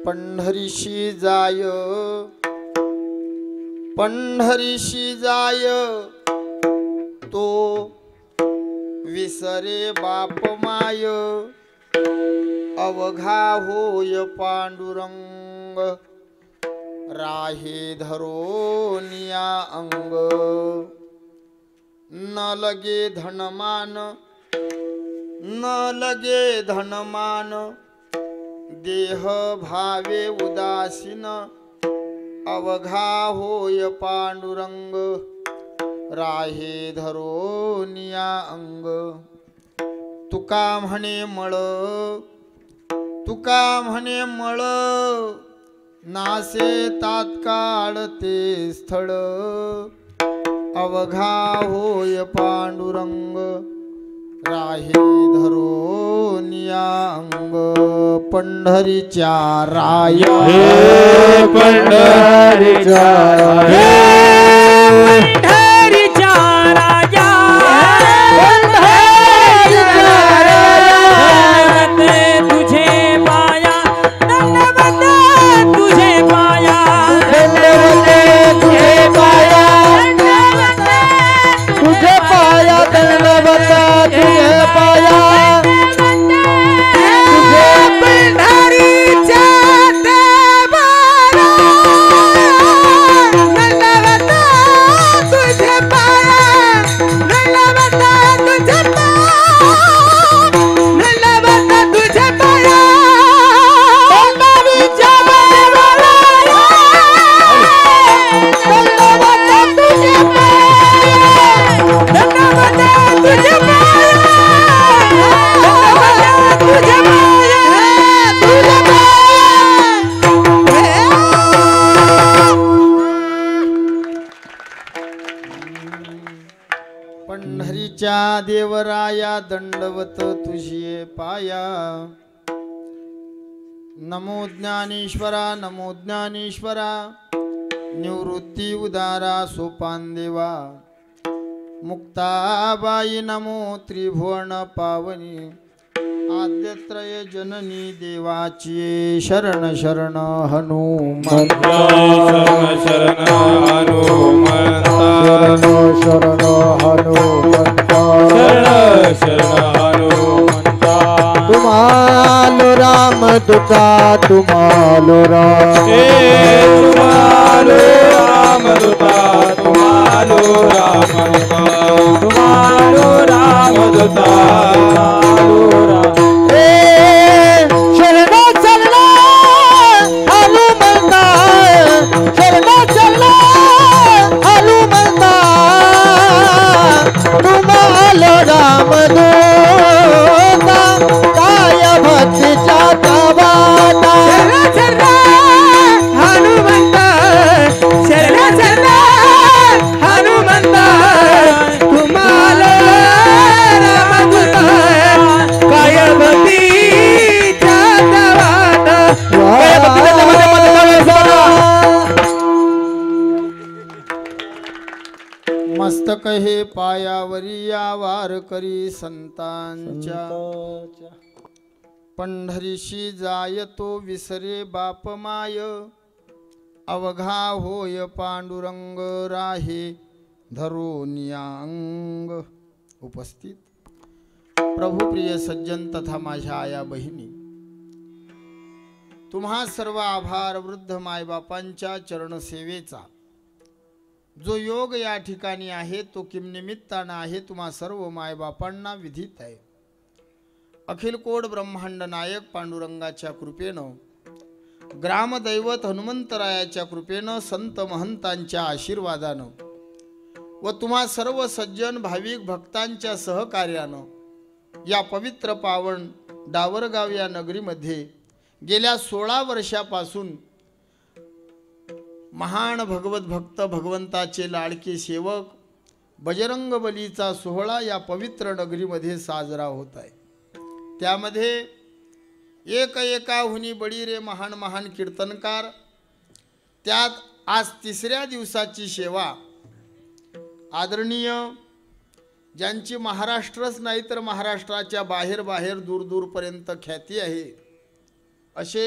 पंढरीशी जाय पंढरीशी जाय तो विसरे बाप माय अवघा होय पांडुरंग राहे धरोनिया अंग न लगे धनमान न लगे धनमान देह भावे उदासीन अवघा होय पांडुरंग राहे धरोनिया अंग तुका म्हणे मळ तुका म्हणे मळ नासे तात्काळ ते स्थळ अवघा होय पांडुरंग राहे धरोनिया अंग पंढरीच्या राया पंढरीच्या पंढरीच्या राजा तुझे पाया दंडवत तुझे पाया तुझे पाया तुझे पाया दंडवत तुझे पाया पंढरीच्या देवराया दंडवत तुझे पाया नमो ज्ञानेश्वरा निवृत्ती उदारा सोपान देवा मुक्ताबाई नमो त्रिभुवन पावनी आद्यत्रय जननी देवाची शरण शरण हनुमंता शरण हनुमंता शरण हनुमंता शरण हनुमंता तुम्हालो राम दुता तुम्हालो राम तुम्हारो राम दुता तुम्हारो राम दुता तुम्हारो राम दुता राम दूता काय भक्तीचा तवाता हनुमंत शरण हनुमंत तुम्हाला रामदूता काय भक्तीचा तवाता मस्तक हे पायावरी वार करी संतांच्या पंढरीशी जाय तो विसरे बाप माय अवघा होय पांडुरंग राहे धरोनिया अंग उपस्थित प्रभुप्रिय सज्जन तथा माझ्या आया बहिणी तुम्हा सर्व आभार वृद्ध मायबापांच्या चरणसेवेचा जो योग या ठिकाणी आहे तो किम निमित्तानं आहे तुम्हा सर्व मायबापांना विधित आहे अखिल कोड ब्रह्मांड नायक पांडुरंगाच्या कृपेनं ग्रामदैवत हनुमंतरायाच्या कृपेनं संत महंतांच्या आशीर्वादानं व तुम्हा सर्व सज्जन भाविक भक्तांच्या सहकार्यानं या पवित्र पावन डावरगाव या नगरीमध्ये गेल्या 16 वर्षापासून महान भगवत भक्त भगवंताचे लाडके सेवक बजरंग बलीचा सोहळा या पवित्र नगरीमध्ये साजरा होत आहे। त्यामध्ये एकाहुनी बडी रे महान महान कीर्तनकार, त्यात आज 3ऱ्या दिवसाची सेवा आदरणीय ज्यांची महाराष्ट्रच नाही तर महाराष्ट्राच्या बाहेर दूर दूरपर्यंत ख्याती आहे असे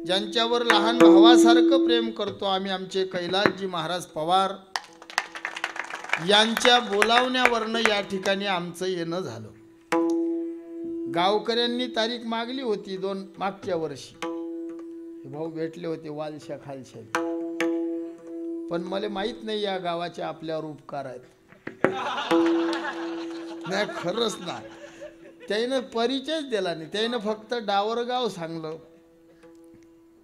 ज्यांच्यावर लहान भावासारखं प्रेम करतो आम्ही, आमचे कैलासजी महाराज पवार यांच्या बोलावण्यावरनं या ठिकाणी आमचं येणं झालं. गावकऱ्यांनी तारीख मागली होती मागच्या वर्षी. हे भाऊ भेटले होते वालशा खालशा, पण मला माहित नाही या गावाचे आपल्यावर उपकार आहेत. नाही खरंच ना, त्यानं परिचयच दिला नाही. त्यानं फक्त डावरगाव सांगलं.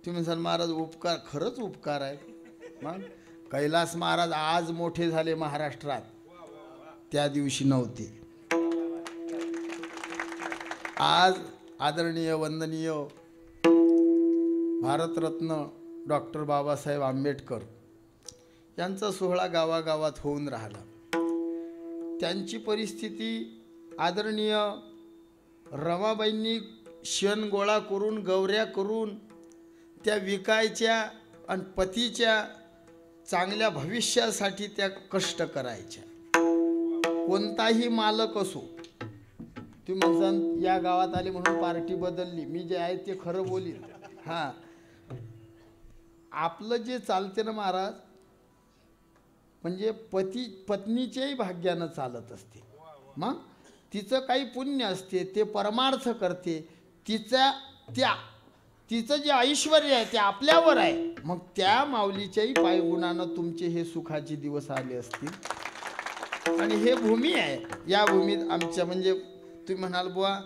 तुम्ही म्हणाल महाराज उपकार, खरंच उपकार आहे. मग कैलास महाराज आज मोठे झाले महाराष्ट्रात, त्या दिवशी नव्हते. आज आदरणीय वंदनीय भारतरत्न डॉक्टर बाबासाहेब आंबेडकर यांचा सोहळा गावागावात होऊन राहिला. त्यांची परिस्थिती आदरणीय रमाबाईंनी शेण गोळा करून गवऱ्या करून त्या विकायच्या आणि पतीच्या चांगल्या भविष्यासाठी त्या कष्ट करायच्या. कोणताही मालक असो, तुम्ही म्हणसान या गावात आले म्हणून पार्टी बदलली, मी जे आहे ते खरं बोलीन. हां, आपलं जे चालते ना महाराज, म्हणजे पत्नीच्याही भाग्यानं चालत असते. मग तिचं काही पुण्य असते, ते परमार्थ करते. तिचं जे ऐश्वर आहे ते आपल्यावर आहे. मग त्या माऊलीच्याही पायगुणानं तुमचे हे सुखाचे दिवस आले असतील. आणि हे भूमी आहे, या भूमीत आमच्या म्हणजे तुम्ही म्हणाल बुवा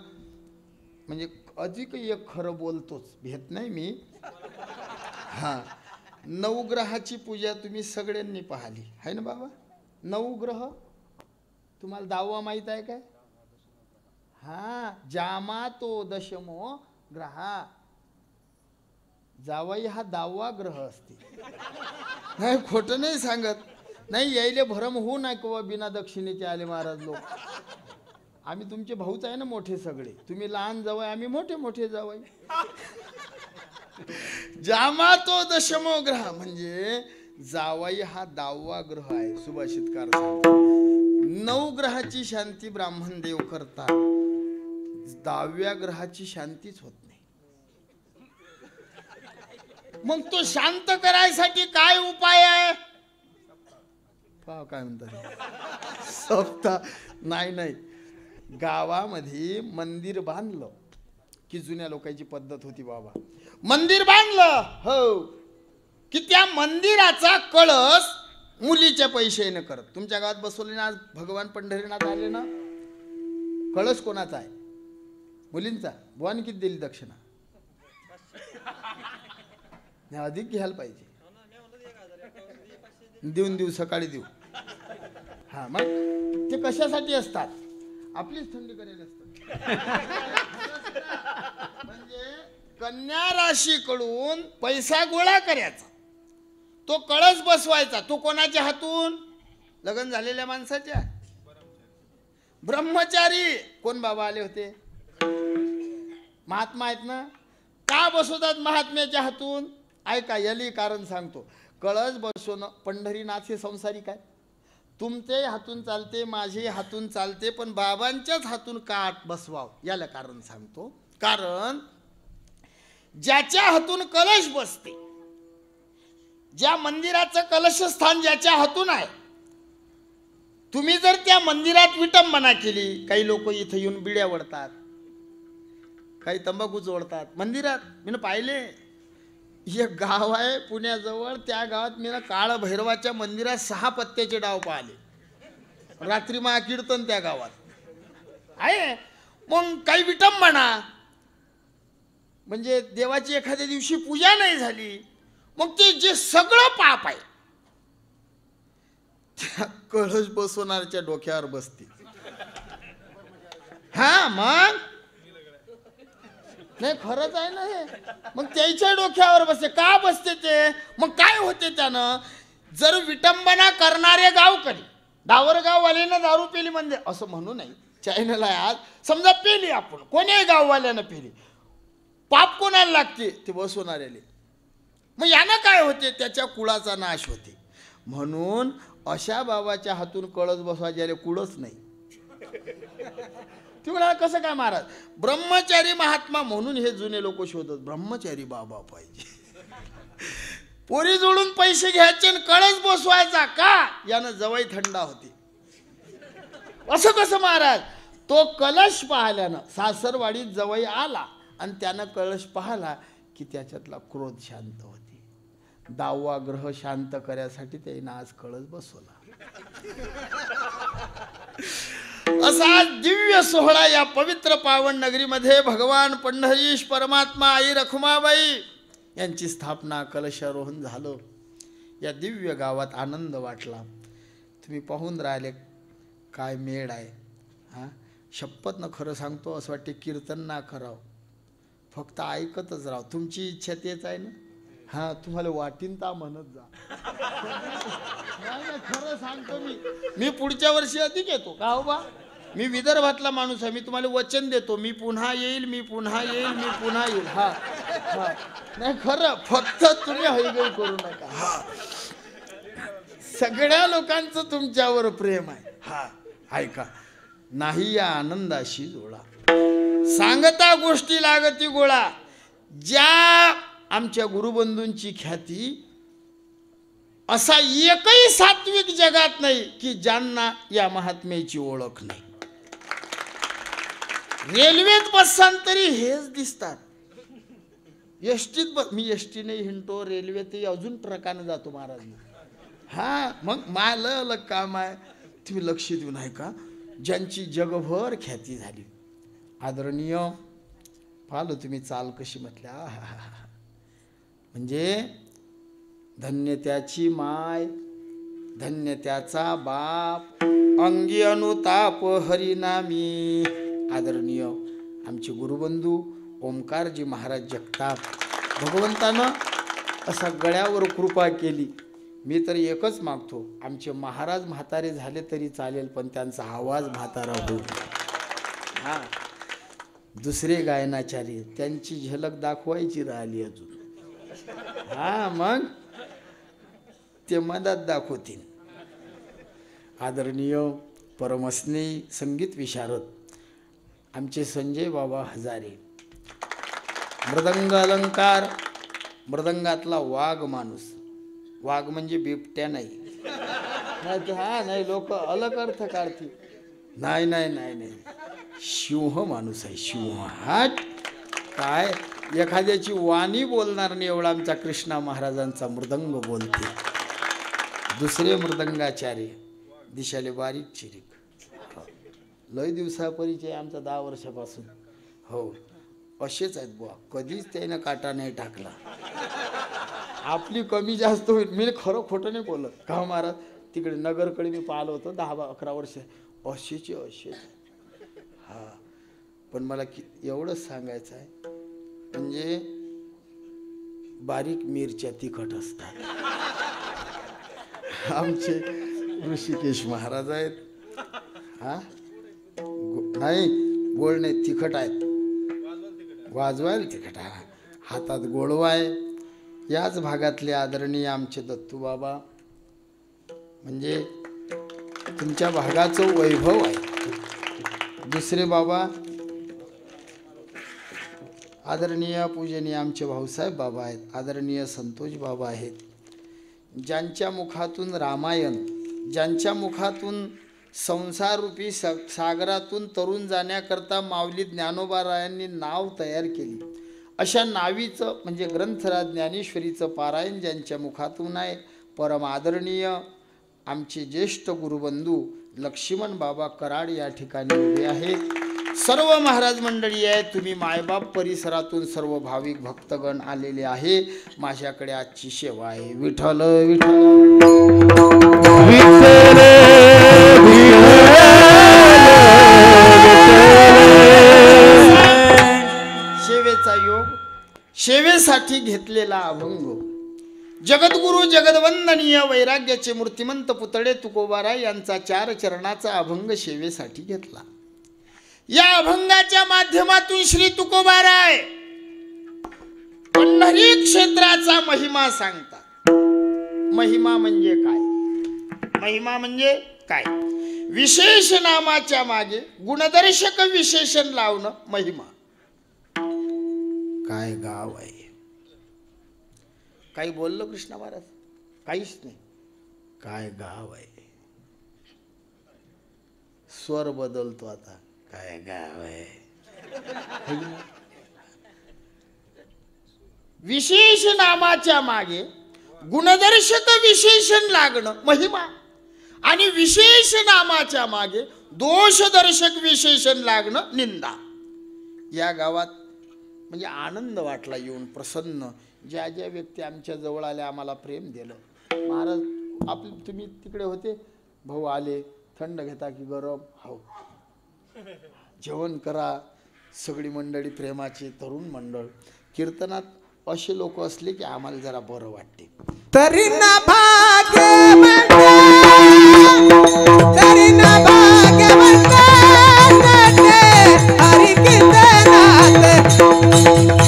म्हणजे अधिक एक खरं बोलतोच, भेट नाही मी. हां, नवग्रहाची पूजा तुम्ही सगळ्यांनी पाहिली आहे ना बाबा. नवग्रह तुम्हाला 10वा माहीत आहे काय? हां, जामा तो दशमो ग्रहा. जावाई हा 10वा ग्रह असते. नाही खोटं नाही सांगत. नाही यायले भरम होऊ नाही किंवा बिना दक्षिणेचे आले महाराज लोक. आम्ही तुमचे भाऊच आहे ना मोठे सगळे. तुम्ही लहान जावई, आम्ही मोठे मोठे जावई. जामा तो दशमो ग्रह म्हणजे जावाई हा 10वा ग्रह आहे. सुभाषितकार सांगतात 9 ग्रहाची शांती ब्राह्मण देव करतात, 10व्या ग्रहाची शांतीच होत नाही. मग तो शांत करायसाठी काय उपाय आहे? पाव काय म्हणतात सप्ताह. नाही, गावामध्ये मंदिर बांधलं की जुन्या लोकांची पद्धत होती बाबा. मंदिर बांधलं हो की त्या मंदिराचा कळस मुलीच्या पैशाने करत. तुमच्या गावात बसवले ना आज भगवान पंढरीनाथ आले ना, कळस कोणाचा आहे? मुलींचा. बुवानी किती दिली दक्षिणा? नाही अधिक घ्यायला पाहिजे. देऊ सकाळी देऊ. हा, मग ते कशासाठी असतात? आपलीच थंडी करायला असतात. म्हणजे कन्या राशीकडून पैसा गोळा करायचा, तो कळस बसवायचा. तो कोणाच्या हातून? लग्न झालेल्या माणसाच्या. ब्रह्मचारी कोण बाबा आले होते? महात्मा आहेत ना. का बसवतात महात्म्याच्या हातून? ऐका, याली कारण सांगतो. कळस बसवणं, पंढरीनाथ हे संसारिक आहे. तुमचे हातून चालते, माझे हातून चालते, पण बाबांच्याच हातून का बसवाव याला कारण सांगतो. कारण ज्याच्या हातून कलश बसते, ज्या मंदिराचं कलशस्थान ज्याच्या हातून आहे, तुम्ही जर त्या मंदिरात विटंबना केली, काही लोक इथं येऊन बिड्या ओढतात, काही तंबाखू ओढतात मंदिरात. मी पाहिले एक गाव आहे पुण्याजवळ, त्या गावात मी काळ भैरवाच्या मंदिरात 6 पत्त्याचे डाव पाहिले. रात्री महाकीर्तन त्या गावात आहे. मग काही विटंबना म्हणजे देवाची एखाद्या दिवशी पूजा नाही झाली, मग ते जे सगळं पाप आहे त्या कळस बसवणाऱ्याच्या डोक्यावर बसते. हा, मग नाही खरंच आहे ना हे. मग त्याच्या डोक्यावर बसते. का बसते ते? मग काय होते त्यानं? जर विटंबना करणारे गावकरी, डावरगाववाल्यानं दारू पेली म्हणजे असं म्हणू नाही, चॅनल आहे आज, समजा पेली आपण, कोण्याही गाववाल्यानं पेली, पाप कोणाला लागते? ते बसवणाऱ्याले. मग यानं काय होते? त्याच्या कुळाचा नाश होते. म्हणून अशा बाबाच्या हातून कळस बसवा ज्याला कुळच नाही. ती म्हणाला कसं काय महाराज? ब्रह्मचारी महात्मा म्हणून हे जुने लोक शोधत, ब्रह्मचारी बाबा पाहिजे. पोरी जोडून पैसे घ्यायचे आणि कळस बसवायचा का? यानं जवळ थंडा होती. असं कसं महाराज? तो कलश पाहिल्यानं सासरवाडीत जवळ आला आणि त्यानं कलश पाहिला की त्याच्यातला क्रोध शांत होती. 10वा ग्रह शांत करण्यासाठी त्याने आज कळस बसवला. असा दिव्य सोहळा या पवित्र पावन नगरीमध्ये भगवान पंढरीश परमात्मा आई रखुमाबाई यांची स्थापना, कलशारोहण झालं. या दिव्य गावात आनंद वाटला. तुम्ही पाहून राहिले काय मेळ आहे. हां, शपथ न खरं सांगतो असं वाटते कीर्तन ना करावं, फक्त ऐकतच राहा. तुमची इच्छा तेच आहे ना? हां, तुम्हाला वाटीन ता म्हणत जा. नाही, खरं सांगतो मी पुढच्या वर्षी अधिक येतो का हो बा? मी विदर्भातला माणूस आहे. मी तुम्हाला वचन देतो, मी पुन्हा येईल, मी पुन्हा येईल, मी पुन्हा येईल. हा हा, नाही खरं, फक्त तुम्ही हयगय करू नका. हा, सगळ्या लोकांचं तुमच्यावर प्रेम आहे. हा, ऐका, नाही या आनंदाशी जोडा. सांगता गोष्टी लागती गोळा. ज्या आमच्या गुरुबंधूंची ख्याती, असा एकही सात्विक जगात नाही की ज्यांना या महात्म्याची ओळख नाही. रेल्वेत बससान तरी हेच दिसतात. एसटीत मी एसटीने हिंडतो, रेल्वेतही अजून ट्रकाने जातो महाराज. हा, मग मला अलग काम आहे. तुम्ही लक्ष देऊ नाही का? ज्यांची जगभर ख्याती झाली. आदरणीय, पाहिलं तुम्ही चाल कशी म्हटल्या. म्हणजे धन्य त्याची माय, धन्य त्याचा बाप, अंगी अनुताप हरिनामी. आदरणीय आमचे गुरुबंधू ओमकारजी महाराज जगताप, भगवंतानं असा गळ्यावर कृपा केली. मी तर एकच मागतो, आमचे महाराज म्हातारे झाले तरी चालेल, पण त्यांचा आवाज म्हातारा होऊ. हां, दुसरे गायनाचार्य त्यांची झलक दाखवायची राहिली अजून. हां, मग ते मधात दाखवतील. आदरणीय परमस्नेही संगीत विशारद आमचे संजय बाबा हजारे, मृदंग अलंकार, मृदंगातला वाघ माणूस. वाघ म्हणजे बिबट्या नाही. हा नाही, लोक अलग अर्थ काढतील. नाही नाही नाही नाही, सिंह माणूस आहे, सिंह. हा काय, एखाद्याची वाणी बोलणार नाही एवढा आमचा कृष्णा महाराजांचा मृदंग बोलते. दुसरे मृदंगाचार्य दिशाले बारीक चिरीक, लय दिवसा परिचय आमचा 10 वर्षापासून. हो, असेच आहेत बुवा, कधीच त्यानं काटा नाही टाकला. आपली कमी जास्त होईल. मी खरं खोटं नाही बोलत का महाराज? तिकडे नगरकडे मी पाहिलं होतं 10-11 वर्ष, असेच असेच. हा, पण मला एवढंच सांगायचं आहे, म्हणजे बारीक मिरच्या तिखट असतात. आमचे ऋषिकेश महाराज आहेत. हा, नाही गोड नाही, तिखट आहेत. वाजवायला तिखट आहे, हातात गोळवा आहे. याच भागातले आदरणीय आमचे दत्तू बाबा, म्हणजे तुमच्या भागाचं वैभव आहे. दुसरे बाबा आदरणीय पूजनीय आमचे भाऊसाहेब बाबा आहेत. आदरणीय संतोष बाबा आहेत. ज्यांच्या मुखातून रामायण, ज्यांच्या मुखातून संसाररूपी सागरातून तरुण जाण्याकरता माऊली ज्ञानोबारायांनी नाव तयार केली, अशा नावीचं म्हणजे ग्रंथराज ज्ञानेश्वरीचं पारायण ज्यांच्या मुखातून आहे, परम आदरणीय आमचे ज्येष्ठ गुरुबंधू लक्ष्मण बाबा कराड या ठिकाणी उभे आहेत. सर्व महाराज मंडळी आहे. तुम्ही मायबाप परिसरातून सर्व भाविक भक्तगण आलेले आहे. माझ्याकडे आजची सेवा आहे. विठ्ठल सेवेचा योग, सेवेसाठी घेतलेला अभंग. जगद्गुरु जगदवंदनीय वैराग्याचे मूर्तिमंत पुतळे तुकोबाराय यांचा 4 चरणाचा अभंग सेवेसाठी घेतला. या अभंगाच्या माध्यमातून श्री तुकोबाराय पंढरी क्षेत्राचा महिमा सांगतात. महिमा म्हणजे काय? महिमा म्हणजे काय? विशेष नामाच्या मागे गुणदर्शक विशेषण लावणं महिमा. काय गाव आहे. काही बोललो कृष्णा महाराज? काहीच नाही. काय गाव आहे. स्वर बदलतो आता. काय गाव आहे. विशेष नामाच्या मागे गुणदर्शक विशेषण लागणं महिमा आणि विशेष नामाच्या मागे दोषदर्शक विशेषण लागणं निंदा. या गावात म्हणजे आनंद वाटला येऊन, प्रसन्न. ज्या ज्या व्यक्ती आमच्या जवळ आल्या आम्हाला प्रेम दिलं. महाराज तुम्ही तिकडे होते, भाऊ आले, थंड घेता की गरम? हो. जेवण करा. सगळी मंडळी प्रेमाची, तरुण मंडळ. कीर्तनात असे लोक असले की आम्हाला जरा बरं वाटते. तरी ना भाग्यवंत, तरी ना भाग्यवंत, नटे हरी कीर्तनात,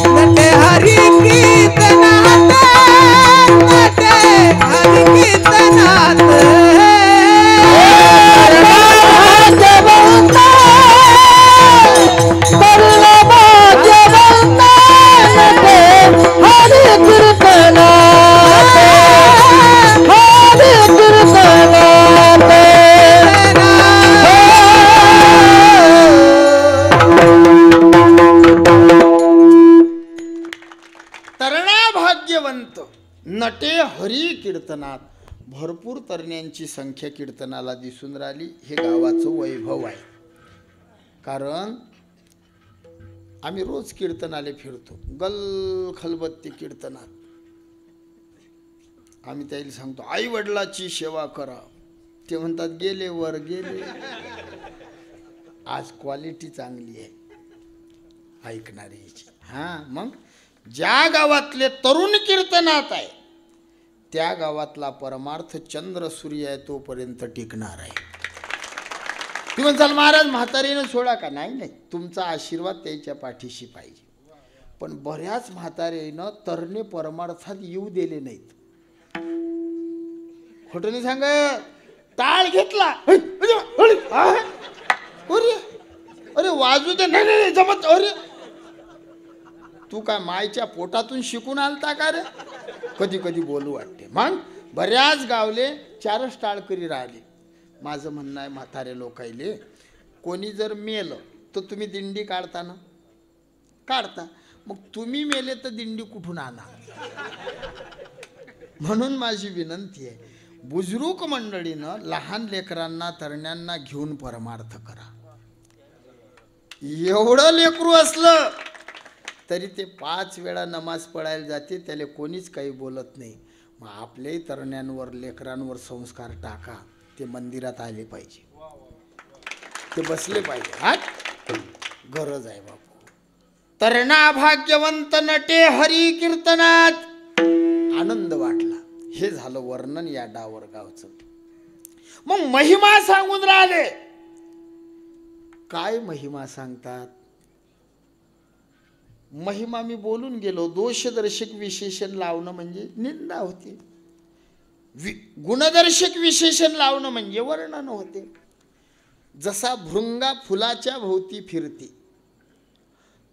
नटे हरी कीर्तनात, नटे हरी कीर्तनात. भाग्यवंत, तरी ना भाग्यवंत, नटे हरी कीर्तनात, हरी कीर्तनात. तरणा भाग्यवंत, नटे हरी कीर्तनात. भरपूर तरण्यांची संख्या कीर्तनाला दिसून राहिली. हे गावाचं वैभव आहे. कारण आम्ही रोज कीर्तनाले फिरतो. गल खलबत्ती कीर्तनात आम्ही त्याला सांगतो आई वडिलाची सेवा करा. ते म्हणतात गेले वर गेले. आज क्वालिटी चांगली आहे ऐकणारीची. हां, मग ज्या गावातले तरुण कीर्तनात आहे त्या गावातला परमार्थ चंद्र सूर्य आहे तोपर्यंत टिकणार आहे. तुम्ही म्हणसाल महाराज म्हातारीनं सोडा का? नाही नाही, तुमचा आशीर्वाद त्याच्या पाठीशी पाहिजे. पण बऱ्याच म्हातारीनं तरणे परमार्थात येऊ दिले नाहीत. खोटं नाही सांगत. टाळ घेतला, अरे अरे वाजू दे, नाही नाही जमत. अरे तू काय मायच्या पोटातून शिकून आलता का रे? कधी कधी बोलू वाटते. मग बऱ्याच गावले 4च टाळकरी राहिले. माझं म्हणणं आहे म्हातारे लोकायले, कोणी जर मेलं तर तुम्ही दिंडी काढता ना? काढता. मग तुम्ही मेले तर दिंडी कुठून आणा? म्हणून माझी विनंती आहे, बुजुर्ग मंडळीनं लहान लेकरांना तरण्यांना घेऊन परमार्थ करा. एवढं लेकरू असलं तरी ते 5 वेळा नमाज पडायला जाते, त्याला कोणीच काही बोलत नाही. मग आपल्याही तरण्यांवर लेकरांवर संस्कार टाका. ते मंदिरात आले पाहिजे, ते बसले पाहिजे. हा गरज आहे बापू. तरणा भाग्यवंत, नटे हरी कीर्तनात. आनंद वाटला. हे झालं वर्णन या डावर गावचं. मग महिमा सांगून राहिले. काय महिमा सांगतात? महिमा मी बोलून गेलो. दोषदर्शक विशेषण लावणं म्हणजे निंदा होती. गुणदर्शक विशेषण लावणं म्हणजे वर्णन होते. जसा भृंगा फुलाच्या भोवती फिरते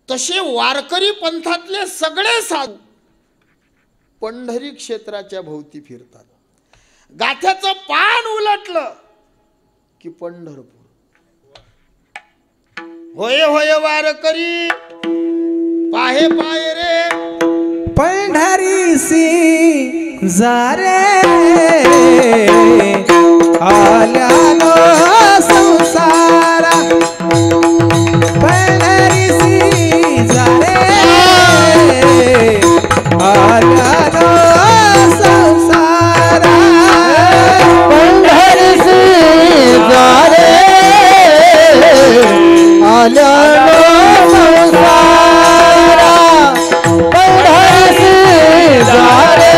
तसे वारकरी पंथातले सगळे साधू पंढरी क्षेत्राच्या भोवती फिरतात. गाथ्याचं पान उलटलं की पंढरपूर. होय होय वारकरी पाहे पाय रे पंढरीसी जारे आल्यानो संसारा. पंढरीसी जारे आल्यानो संसारा. पंढरीसी जारे आल्यानो संसारा. पंढरीसी जारे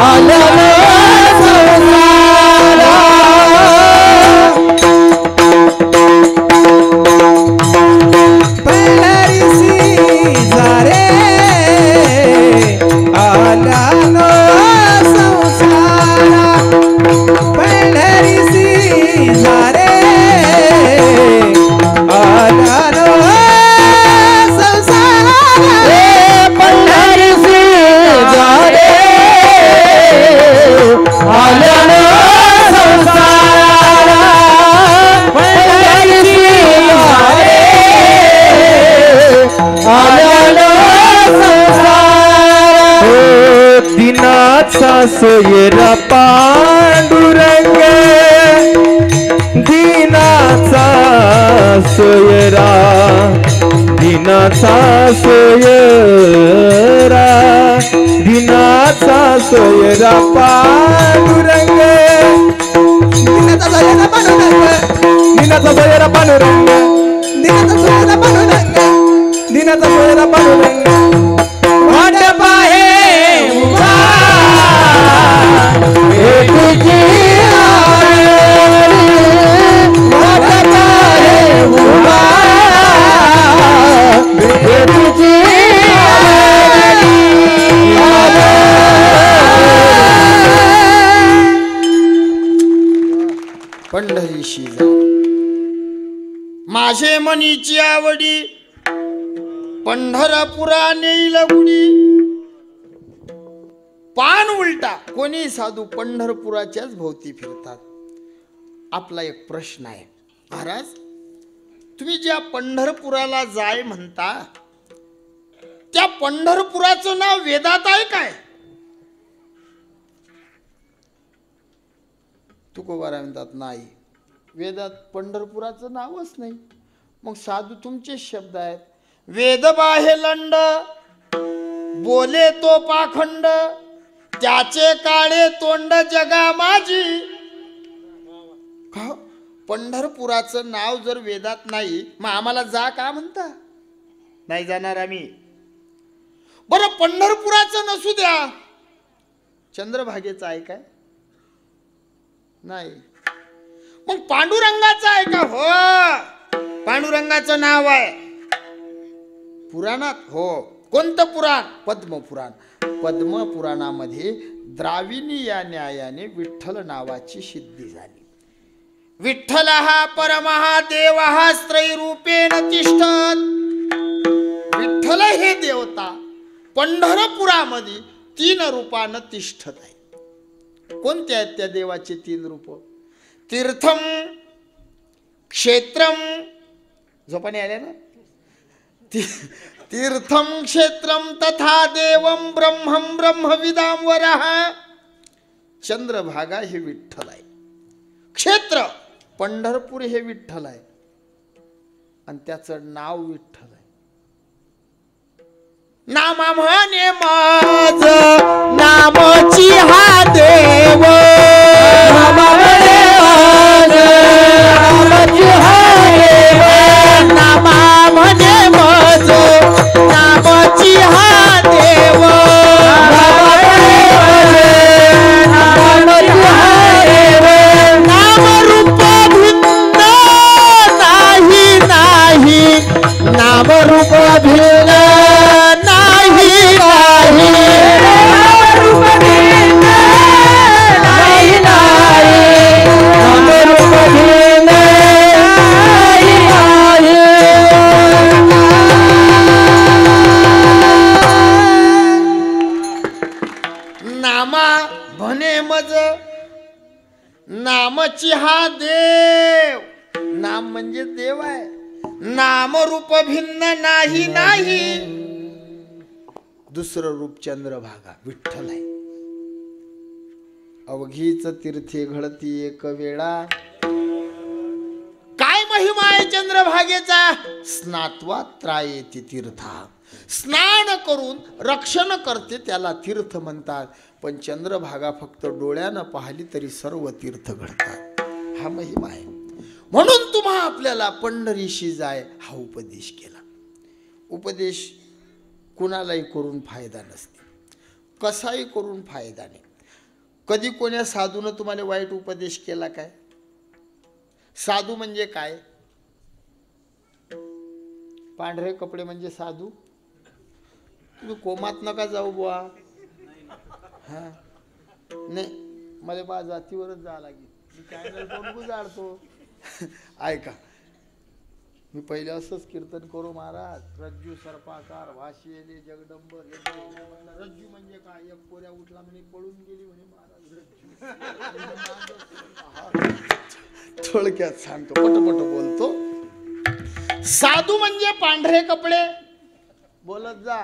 आल्यानो संसारा. सोयरा पांडुरंग दीनाचा सोयरा दीनाचा सोयरा दीनाचा सोयरा पांडुरंग दीनाचा सोयरा पांडुरंग दीनाचा सोयरा पांडुरंग दीनाचा सोयरा पांडुरंग दीनाचा सोयरा पांडुरंग वाट पाहे उभा तुझी वाट पाहे उभा तुझी पंढरीशी जा माझे मनीची आवडी पंढरपुरा नेईल गुडी पान उलटा कोणी साधू पंढरपुराच्याच भोवती फिरतात. आपला एक प्रश्न आहे, महाराज तुम्ही ज्या पंढरपुराला जाय म्हणता त्या पंढरपुराचं नाव वेदात आहे काय? तुकोबारा म्हणतात नाही, वेदात पंढरपुराचं नावच नाही. मग साधू तुमचे शब्द आहेत, वेद बाहे लंड बोले तो पाखंड त्याचे काळे तोंड जगा माझी. का पंढरपुराचं नाव जर वेदात नाही मग आम्हाला जा का म्हणता? नाही जाणार आम्ही. बरं पंढरपुराचं नसू द्या, चंद्रभागेचं आहे काय? नाही. मग पांडुरंगाचं आहे का? हो पांडुरंगाचं नाव आहे पुराणात. हो कोणतं पुराण? पद्मपुराण. पद्मपुराणामध्ये द्राविणी या न्यायाने विठ्ठल नावाची सिद्धी झाली. विठ्ठल हा परमहादेव हा स्त्रैरूपेण तिष्ठत. विठ्ठल हे देवता पंढरपुरामध्ये 3 रूपानं तिष्ठत आहे. कोणत्या आहेत त्या देवाचे 3 रूप? तीर्थम क्षेत्रम, झोपाने आले ना, तीर्थम क्षेत्रम तथा देवम ब्रह्मम ब्रह्मविदाम वरः. चंद्रभागा हे विठ्ठल आहे, क्षेत्र पंढरपूर हे विठ्ठल आहे आणि त्याचं नाव विठ्ठल आहे. नामा म्हणे माझ नामची हा देव, नामा म्हणे माझ नामची हा देव, नामा म्हणे माझ नामची हा देव, नामची हा देव. नाम रूप भिन्न नाही नाही, नाम रूप भिन्न नामची हा देव. नाम म्हणजे देव आहे, नाम रूप भिन्न नाही नाही. दुसरं रूप चंद्रभागा विठ्ठल आहे. अवघीच तीर्थे घडती एक वेळा. काय महिमा आहे चंद्रभागेचा? स्नात्वा त्रायेति तीर्था. स्नान करून रक्षण करते त्याला तीर्थ म्हणतात. पण चंद्रभागा फक्त डोळ्यानं पाहिली तरी सर्व तीर्थ घडतात. हा महिमा आहे. म्हणून तुम्हा आपल्याला पंढरीशी जाय हा उपदेश केला. उपदेश कुणालाही करून फायदा नसते, कसाही करून फायदा नाही. कधी कोण्या साधूनं तुम्हाला वाईट उपदेश केला काय? साधू म्हणजे काय? पांढरे कपडे म्हणजे साधू? तुम्ही कोमात नका जाऊ बुवा. हा नाही, मला बा जातीवरच जावं लागेल. मी चॅनल कोण गुजारतो. ऐका, मी पहिले असंच कीर्तन करू महाराज. रज्जू सर्पाकार भाषेले जगदंबर. रज्जू म्हणजे काय? एक पोऱ्या उठला म्हणे पळून गेली म्हणे महाराज. रज्जू थोडक्यात सांगतो, पटपट बोलतो. साधू म्हणजे पांढरे कपडे. बोलत जा.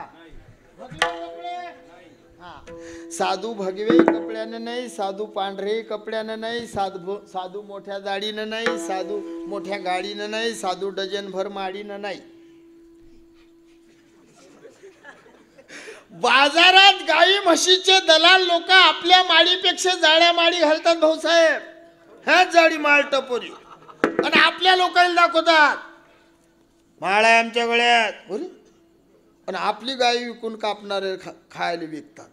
साधू भगवे कपड्यानं नाही, साधू पांढरे कपड्यानं नाही, साधू मोठ्या दाढीनं नाही, साधू मोठ्या गाडीनं नाही, साधू डझनभर माडीनं नाही. बाजारात गाई म्हशीचे दलाल लोक आपल्या माडीपेक्षा जाड्या माडी घालतात भाऊसाहेब. ह्याच जाडी माळ टपोरी आणि आपल्या लोकांना दाखवतात माळ आहे आमच्या गळ्यात. आणि आपली गाय विकून कापणारे खायला विकतात.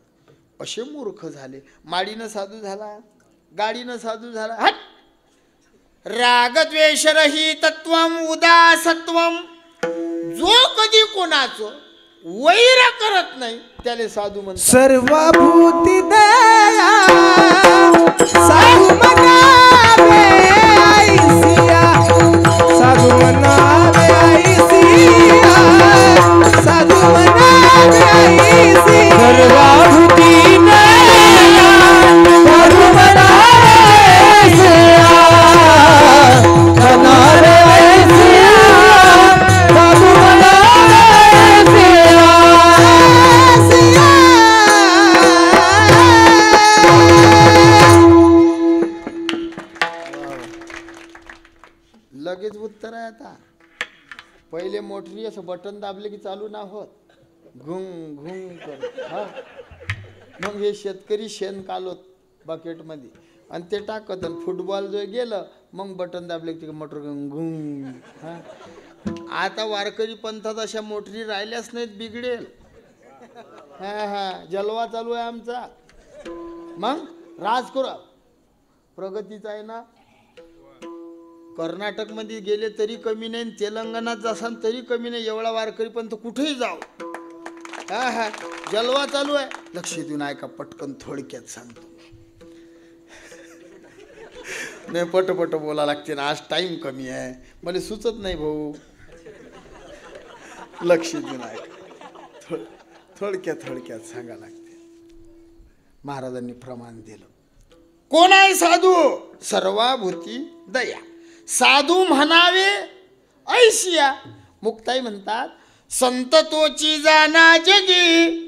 असे मूर्ख झाले. माडीनं साधू झाला, गाडीनं साधू झाला. हट. रागद्वेषरहितत्वम उदासत्वम. जो कधी कोणाचं वैर करत नाही त्याले साधू म्हणतात. सर्वभूती दया साधू म्हणावे ऐसिया, साधू म्हणावे ऐसिया, साधू म्हणावे ऐसिया. सर्वभूती दया साधू म्हणावे ऐसिया, म्हणावे ऐसिया, साधू म्हणावे ऐसिया. लगेच उत्तर आहे आता. पहिले मोटरी असं बटन दाबले की चालू ना होत, घुंग घुंग कर. मग हे शेतकरी शेण कालवत बकेटमध्ये आणि ते टाकत आणि फुटबॉल जो गेलं मग बटन दाबले की मोटर घुंग. आता वारकरी पंथात अशा मोटरी राहिल्याच नाहीत, बिघडेल. जलवा चालू आहे आमचा. मग राजकुरा प्रगतीचा आहे ना. कर्नाटक मध्ये गेले तरी कमी नाही, तेलंगणात जासान तरी कमी नाही. एवढा वारकरी पंथ कुठेही जाऊ. जलवा चालू आहे. लक्ष देऊन ऐका, पटकन थोडक्यात सांगतो. नाही पटपट बोला लागते ना, आज टाइम कमी आहे, मला सुचत नाही भाऊ. लक्ष देऊन ऐका, थोडक्यात सांगा लागते. महाराजांनी प्रमाण दिलं. कोण आहे साधू? सर्वाभूती दया. साधू म्हणावे ऐशिया. मुक्ताई म्हणतात संत तोची जाना जगी,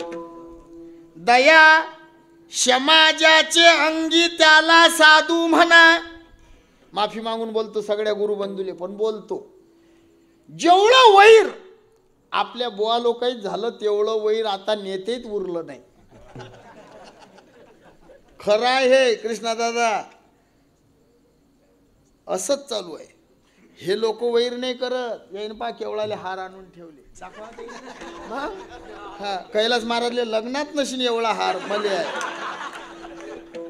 दया समाजाचे अंगी त्याला साधू म्हणा. माफी मागून बोलतो सगळ्या गुरुबंधूले, पण बोलतो. जेवढं वैर आपल्या बुवा लोकांत झालं तेवढं वैर आता नेतेत उरलं नाही. खरं आहे कृष्णादादा, असंच चालू आहे. हे लोक वैर नाही करत. येईन पा केवळाले हार आणून ठेवले. हा कैलास महाराजले लग्नात नशीन एवढा हार मले आहे.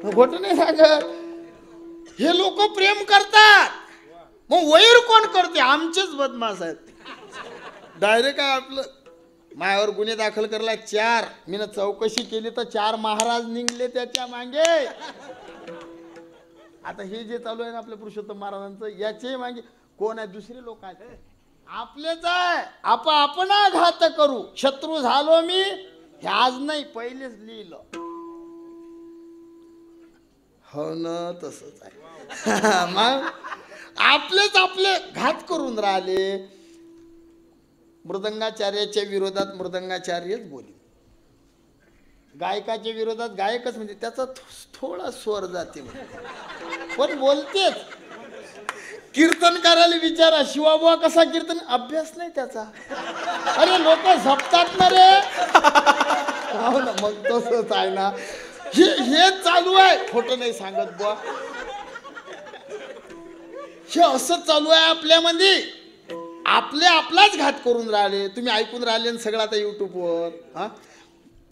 खोट नाही सांगत. हे लोक प्रेम करतात. मग वैर कोण करते? आमचेच बदमाश आहेत. डायरेक्ट आहे आपलं. मायावर गुन्हे दाखल करला 4. मी ना चौकशी केली तर 4 महाराज निघले त्याच्या मागे. आता हे जे चालू आहे ना आपल्या पुरुषोत्तम महाराजांचं, याचे मागे कोण आहे? दुसरे लोक आहेत. आपलेच आहे. आपण घात करू. शत्रू झालो मी हे आज नाही, पहिलेच लिहिलं. हो ना, तसंच आहे. मग आपलेच आपले घात करून राहिले. मृदंगाचार्याच्या विरोधात मृदंगाचार्यच बोली. गायकाच्या विरोधात गायकच, म्हणजे त्याचा थोडा स्वर जाते पण बोलतेच. कीर्तनकाराला विचारा शिवाबुवा कसा कीर्तन, अभ्यास नाही त्याचा. अरे लोक झपतात ना रे. हो ना, मग तसंच आहे ना. हे चालू आहे. खोटं नाही सांगत बुवा. हे असंच चालू आहे आपल्यामध्ये. आपलाच घात करून राहिले. तुम्ही ऐकून राहिले सगळं आता युट्यूबवर.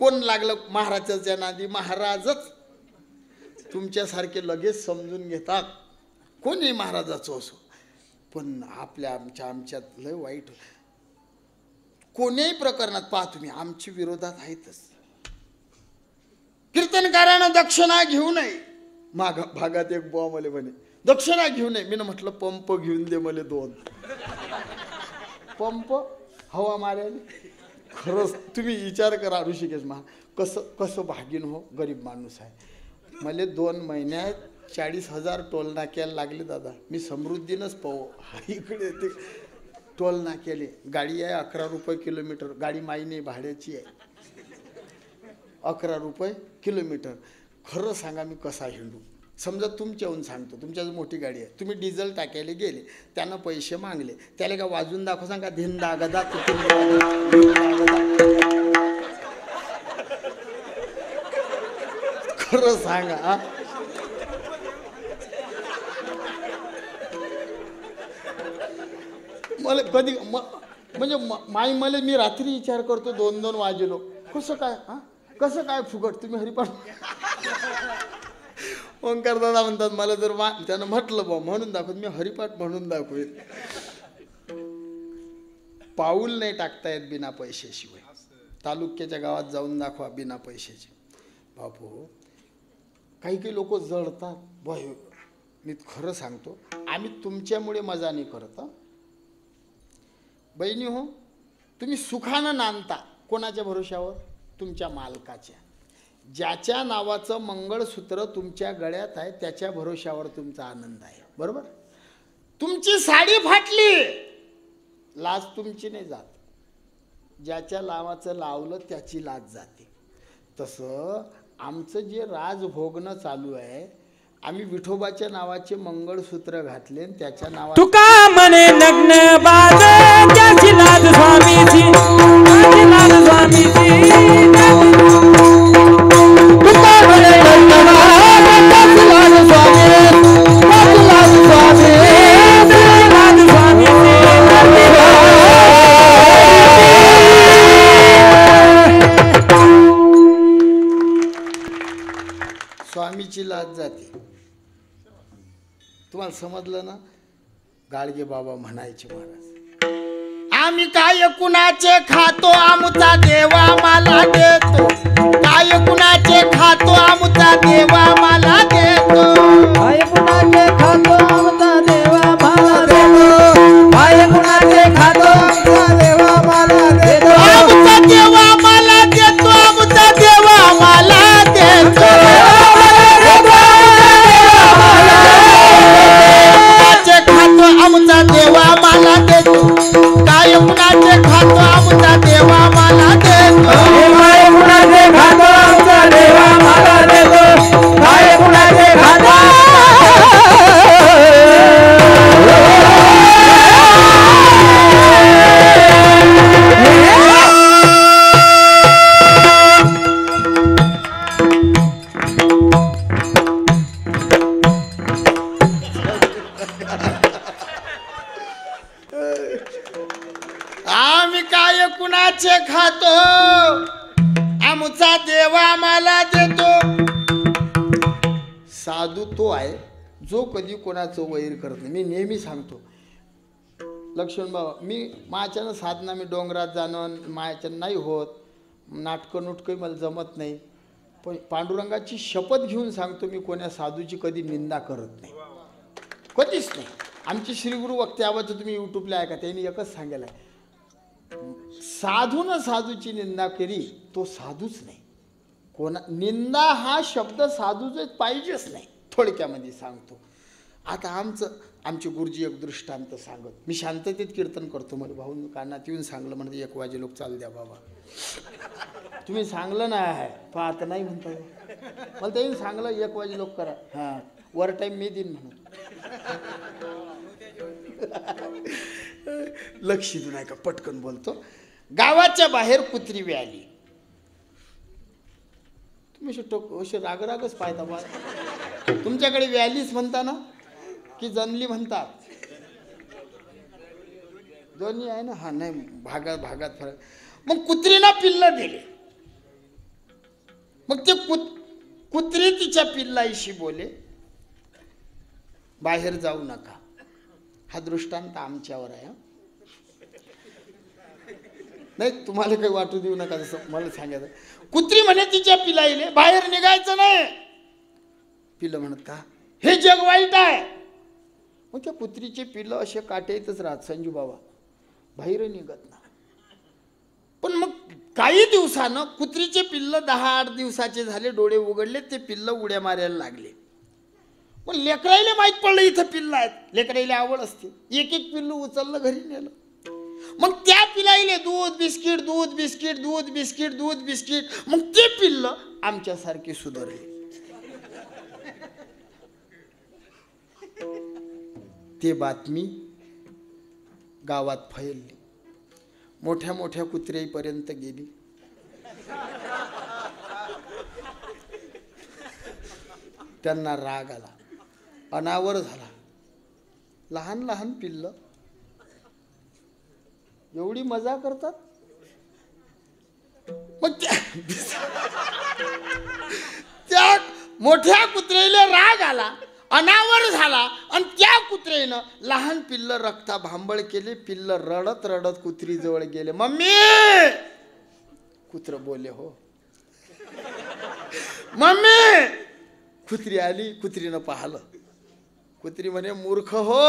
कोण लागलं महाराजाच्या नादी? महाराजच तुमच्यासारखे लगेच समजून घेतात. कोणी महाराजाचं असो, पण आमच्यात लय वाईट. कोणीही प्रकरणात पहा तुम्ही, आमची विरोधात आहेतच. कीर्तनकारानं दक्षिणा घेऊ नये. भागात एक बुवा मला म्हणे दक्षिणा घेऊ नये. मी म्हटलं पंप घेऊन दे मला 2 पंप हवा मारायला. खरंच तुम्ही विचार करा ऋषिकेश कसं भागीन हो, गरीब माणूस आहे. मला 2 महिन्यात 40,000 टोल नाक्याला लागले दादा. मी समृद्धीनच पाहू. इकडे ते टोल नाक्याले गाडी आहे 11 रुपये किलोमीटर. गाडी माई नाही, भाड्याची आहे. 11 रुपये किलोमीटर. खरं सांगा मी कसा हिंडू. समजा तुमच्याहून सांगतो, तुमच्या मोठी गाडी आहे, तुम्ही डिझेल टाकायला गेले, त्यानं पैसे मागले, त्याला का वाजून दाखव सांगा धिंदा गदा खरं सांगा. मला कधी म्हणजे मला मी रात्री विचार करतो 2-2 वाजेलो कसं काय कसं काय फुकट तुम्ही हरिपाठ. ओंकार दादा म्हणतात मला जर त्यानं म्हटलं बा म्हणून दाखवत मी हरिपाठ म्हणून दाखवेल. पाऊल नाही टाकता येत बिना पैशाशिवाय. तालुक्याच्या गावात जाऊन दाखवा बिना पैशाचे. बापू काही काही लोक जळतात बा. मी खरं सांगतो आम्ही तुमच्यामुळे मजा नाही करत. बहिणी हो, तुम्ही सुखानं नांदता कोणाच्या भरोशावर? तुमच्या मालकाच्या. ज्याच्या नावाचं मंगळसूत्र तुमच्या गळ्यात आहे त्याच्या भरोशावर तुमचा आनंद आहे. बरोबर? तुमची साडी फाटली, लाज तुमची नाही जात, ज्याच्या नावाचं लावलं त्याची लाज जाते. तसं आमचं जे राज भोगणं चालू आहे, आम्ही विठोबाच्या नावाचे मंगळसूत्र घातले, त्याच्या नावात तुका म्हणे नग्न बाज त्याची लाज स्वामीची, त्याची लाज स्वामीची. तुका म्हणे नग्न बाज त्याची लाज स्वामी, त्याची लाज स्वामी, त्याची लाज स्वामीची. स्वामीची लाज जाते. तुम्हाला समजलं ना? गाडगे बाबा म्हणायचे महाराज, आम्ही काय कुणाचे खातो आमचा देवा मला देतो, काय कुणाचे खातो आमचा देवा मला देतो, काय कुणाचे खातो आमचा देवा मला देतो, काय कुणाचे खातो आमचा देवा मला देतो, आमचा देवा मला देतो, आमचा देवा मला देतो. आमचा देवा मला देतो, काय कुणाचे खातो आमचा देवा मला देतो, काय कुणाचे खातो आमचा देवा मला देतो, काय कुणाचे खातो. आम्ही काय कुणाचे खातो आमचा देवा मला देतो. साधू तो आहे जो कधी कोणाचं वैर करत नाही. मी नेहमी सांगतो लक्ष्मण बाबा, मी माझ्यानं साधना, मी डोंगरात जाणं माझ्याच्यानं नाही होत, नाटकं नुटकं मला जमत नाही, पण पांडुरंगाची शपथ घेऊन सांगतो मी कोण्या साधूची कधी निंदा करत नाही, कधीच नाही. आमचे श्रीगुरु वक्ते आवाचं तुम्ही यूट्यूबला ऐका, त्यांनी एकच सांगायला, साधून साधूची निंदा करी तो साधूच नाही. कोणा निंदा हा शब्द साधूच पाहिजेच नाही. थोडक्यामध्ये सांगतो. आता आमचे गुरुजी एक दृष्टांत सांगत, मी शांततेत कीर्तन करतो, मला भाऊ कानात येऊन सांगलं म्हणजे 1 वाजे लोक चाल द्या बाबा, तुम्ही सांगलं ना आहे पाहत नाही म्हणता, मला ते येऊन सांगलं 1 वाजे लोक करा, हां वर टाईम मी देईन म्हणून. लक्ष देऊ नाही का, पटकन बोलतो. गावाच्या बाहेर कुत्री व्याली. तुम्ही असे रागरागच पाहता बा. तुमच्याकडे व्यालीच म्हणता ना की जनली म्हणतात? दोन्ही आहे ना? हा नाही, भागात फरक. मग कुत्रीला पिल्ल दिले. मग ते कुत्री तिच्या पिल्लाईशी बोले, बाहेर जाऊ नका. हा दृष्टांत आमच्यावर आहे. नाही तुम्हाला काही वाटू देऊ नका, जसं मला सांगायचं. कुत्री म्हणे तिच्या पिलाईले बाहेर निघायचं नाही. पिल्लं म्हणत का हे जग वाईट आहे. मग त्या कुत्रीचे पिल्लं असे काटेतच राहत संजू बाबा, बाहेर निघत ना. पण मग काही दिवसानं कुत्रीचे पिल्लं 10-8 दिवसाचे झाले, डोळे उघडले, ते पिल्लं उड्या मारायला लागले. पण लेकरायला माहीत पडलं इथं पिल्लं आहेत, लेकरायला आवड असते, एक पिल्लू उचललं घरी नेलं. मग त्या पिलाईले दूध बिस्किट दूध बिस्किट दूध बिस्किट दूध बिस्किट, मग ते पिल्लं आमच्यासारखे सुधारले. ते बातमी गावात फैलली, मोठ्या मोठ्या कुत्र्यापर्यंत गेली. त्यांना राग आला, अनावर झाला. लहान लहान पिल्लं एवढी मजा करतात. मग त्या मोठ्या कुत्र्याला राग आला, अनावर झाला, आणि त्या कुत्र्यानं लहान पिल्लं रक्ता भांबळ केले. पिल्लं रडत रडत कुत्री जवळ गेले. मम्मी, कुत्र बोले, हो मम्मी. कुत्री आली, कुत्रीनं पाहिलं. कुत्री म्हणे, मूर्ख हो,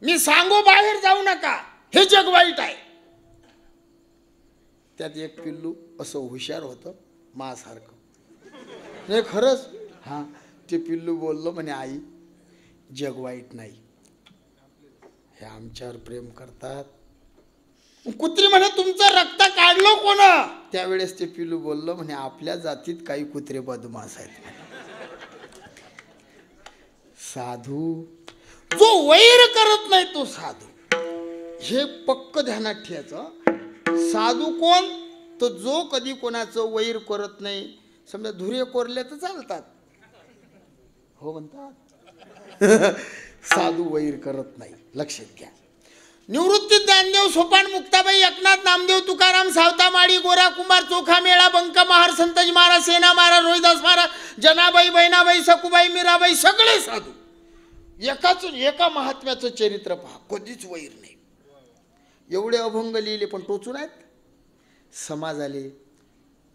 मी सांगू बाहेर जाऊ नका, हे जग वाईट आहे. त्यात एक पिल्लू असं हुशार होतं मासारखं. नाही खरंच, हा ते पिल्लू बोललं म्हणे, आई जग वाईट नाही, हे आमच्यावर प्रेम करतात. कुत्री म्हणे, तुमचं रक्त काढलं कोण? त्यावेळेस ते पिल्लू बोललं म्हणे, आपल्या जातीत काही कुत्रे बदमाश आहेत. साधू जो वैर करत नाही तो साधू, हे पक्क ध्यानात ठेवायचं. साधू कोण? तो जो कधी कोणाचं वैर करत नाही. समजा धुरे कोरले तर चालतात, हो म्हणतात. साधू वैर करत नाही, लक्षात घ्या. निवृत्ती ज्ञानदेव, सोपान, मुक्ताबाई, एकनाथ, नामदेव, तुकाराम, सावता माळी, गोरा कुंभार, चोखा मेळा, बंक महार, संतजी महाराज, सेना महाराज, रोहिदास महाराज, जनाबाई, बहिणाबाई, सकुबाई, मीराबाई, सगळे साधू. एका महात्म्याचं चरित्र पहा, कधीच वैर नाही. एवढे अभंग लिहिले पण टोचून आहेत. समाजाले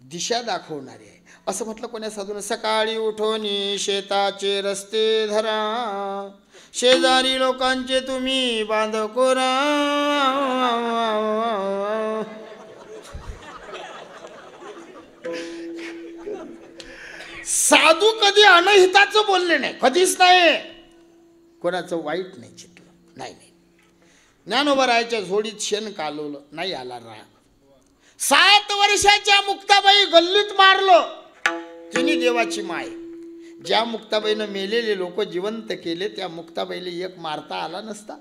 दिशा दाखवणारे आहे. असं म्हटलं कोण्या साधून, सकाळी उठून शेताचे रस्ते धरा, शेजारी लोकांचे तुम्ही बांध कोरा. साधू कधी अनहिताचं बोलले नाही, कधीच नाही. कोणाचं वाईट नाही चितलं, नाही नाही. ज्ञानोबरायच्या झोडीत शेण कालवलं, नाही आला राग. 7 वर्षाच्या मुक्ताबाई गल्लीत मारलं, तिने देवाची माय. ज्या मुक्ताबाईनं मेलेले लोक जिवंत केले, त्या मुक्ताबाईला एक मारता आला नसता.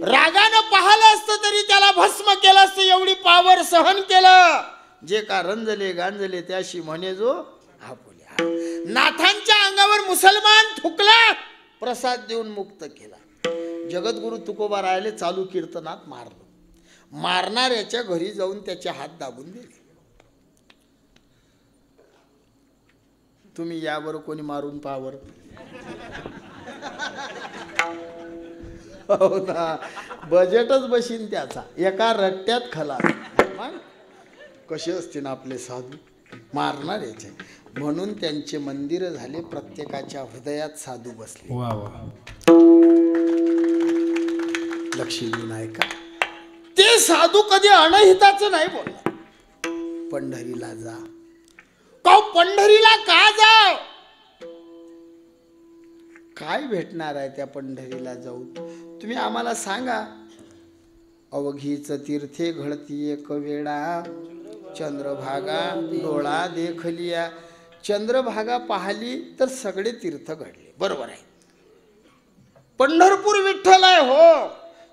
रागानं पाहिलं असतं तरी त्याला भस्म केलं असतं, एवढी पावर सहन केलं. जे का रंजले गांजले त्याशी म्हणे जो आपुल्या. नाथांच्या अंगावर मुसलमान थुकला, प्रसाद देऊन मुक्त केला. जगद्गुरु तुकोबा राहिले चालू कीर्तनात मारलं. मारणाऱ्याच्या घरी जाऊन त्याचे हात दाबून दिले. तुम्ही यावर कोणी मारून पावर, हो ना, बजेटच बशीन त्याचा, एका रट्ट्यात खला. कसे असतील आपले साधू, मारणाऱ्याचे. म्हणून त्यांचे मंदिर झाले, प्रत्येकाच्या हृदयात साधू बसले. वा वा. लक्ष देऊन ऐका. ते साधू कधी अनहिताचं नाही बोलला. पंढरीला जा. का पंढरीला का जाव? काय भेटणार आहे त्या पंढरीला जाऊन? तुम्ही आम्हाला सांगा. अवघीच तीर्थे घडती एक वेळा, चंद्रभागा डोळा देखलिया. चंद्रभागा पाहिली तर सगळे तीर्थ घडले, बरोबर आहे. पंढरपूर विठ्ठल आहे, हो.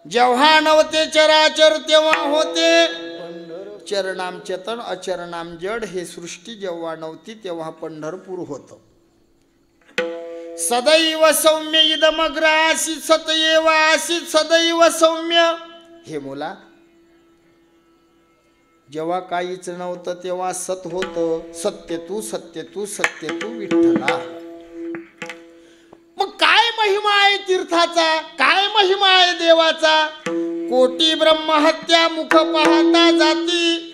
जेव्हा नव्हते चराचर तेव्हा होते चरणाम चेतन अचरणाम जड. हे सृष्टी जेव्हा नव्हती तेव्हा पंढरपूर होतं. सदैव सौम्य इदमग्र आसीत सतयेव आसीत सदैव सौम्य. हे मुला, जेव्हा काहीच नव्हतं तेव्हा सत होतं. सत्य तू सत्य तू सत्य तू विठ्ठला. मग काय महिमा आहे तीर्थाचा, काय महिमा आहे देवाचा? कोटी ब्रह्महत्या मुख पाहता जाती.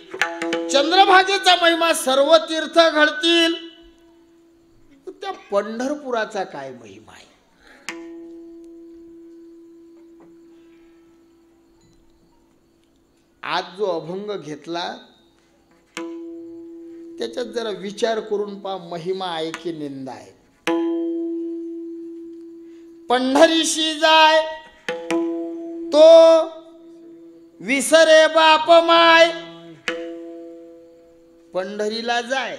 चंद्रभागेचा महिमा सर्व तीर्थ घडतील. त्या पंढरपुराचा काय महिमा आहे? आज जो अभंग घेतला त्याच्यात जरा विचार करून पहा, महिमा आहे की निंदा आहे. पंढरीशी जाय तो विसरे बाप माय पंढरीला जाय,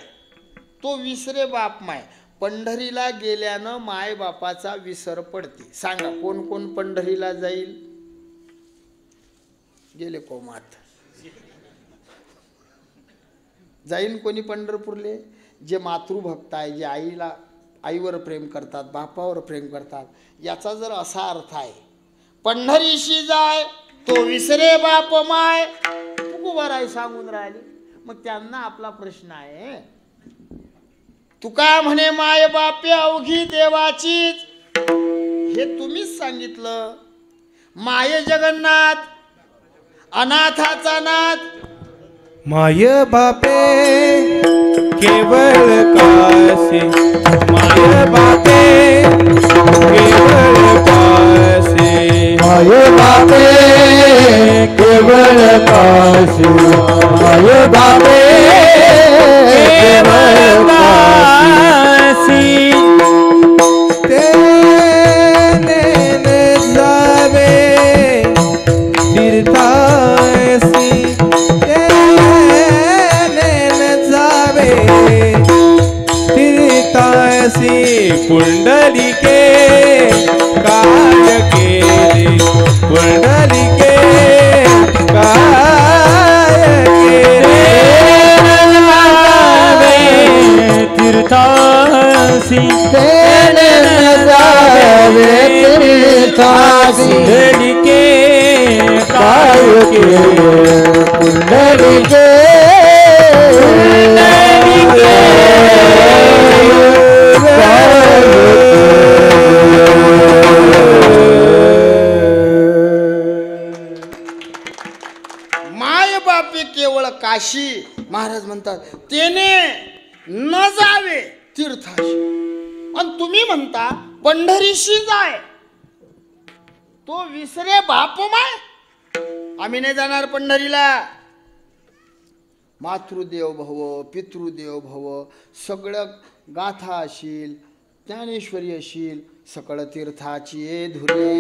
तो विसरे बाप माय. पंढरीला गेल्यानं माय बापाचा विसर पडते. सांगा कोण कोण पंढरीला जाईल? गेले कोमात. जाईल कोणी पंढरपूरले? जे मातृभक्त आहे, जे आईवर प्रेम करतात, बापावर प्रेम करतात. याचा जर असा अर्थ आहे, पंढरीशी जाय तो विसरे बाप माय, उभा आहे सांगून राहिले. मग त्यांना आपला प्रश्न आहे, तुका म्हणे माय बापे अवघी देवाचीच. हे तुम्हीच सांगितलं. माये जगन्नाथ, अनाथाचा नाथ. माय बापे केवळ कासे, माय बापे केवळ कासे, माय बापे केवळ कासे, माय बापे केवळ कासी. तेने जावे तीर्थासी, तीर्थासी पुंडलिके काय केले, पुंडलिके काय केले. तीर्थासी जावे तीर्थासी, पुंडलिके काय केले, पुंडलिके माय बापे केवळ काशी. महाराज म्हणतात तेने न जावे तीर्थाशी, आणि तुम्ही म्हणता पंढरीशी जाय तो विसरे बाप माय. आम्ही नाही जाणार पंढरीला. मातृदेव भव, पितृदेव भव, सगळं गाथा अशील, ज्ञानेश्वरी अशील, सकळ तीर्थाची ये धुरे.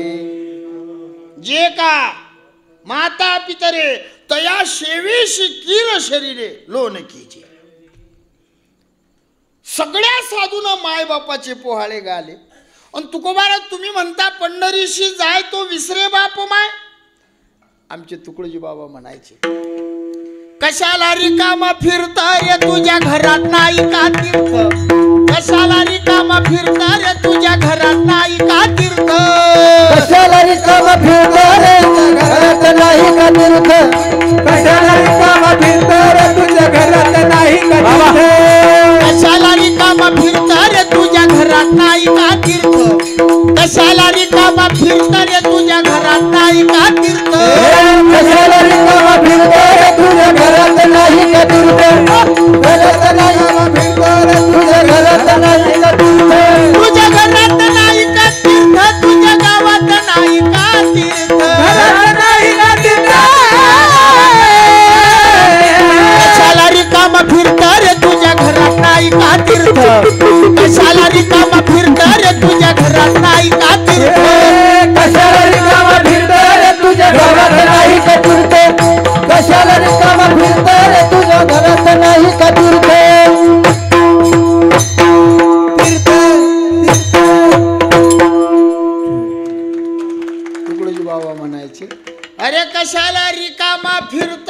जे का माता पितरे तया शेवेशी कीर शरीरे लोन कीजे. सगळ्या साधून माय बापाचे पोहाळे गाले, आणि तुकोबारा तुम्ही म्हणता पंढरीशी जाय तो विसरे बाप माय. आमचे तुकडोजी बाबा म्हणायचे, कशाला रिकामा फिरता रे तुझ्या घरात नाही का तीर्थ. कशाला रिकामा फिरता रे तुझ्या घरात नाही का तीर्थ. कशाला रिकामा फिरता रे घरात नाही का तीर्थ. कशाला रिकामा फिरता रे तुझ्या घरात नाही का तीर्थ. कशाला रिकामा फिरता रे तुझ्या घरात नाही का तीर्थ. कशाला रिकामा फिरता रे तुझ्या घरात नाही का तीर्थ. कशाला रिकामा फिरता रे तुझ्या घरात नाही का तीर्थ. घरात नाही फिरता रे तुझ्या घरात नाही का तीर्थ. तुझ्या घरात नाही का तीर्थ, तुझ्या गावात नाही का तीर्थ. घरात नाही का तीर्थ. कशाला रिकामा फिरता रे तुझ्या घरात नाही का तीर्थ. कशाला रिकामा फिरता रे तुझ्या घरात नाही का तीर्थ. कशाला रिकामा फिरता रे तुझ्या घरात नाही का तीर्थ. कशाला रिकामा फिरता रे तुझ्या घरात नाही का तीर्थ. तुकडोजी बाबा म्हणायचे, अरे कशाला रिकामा फिरत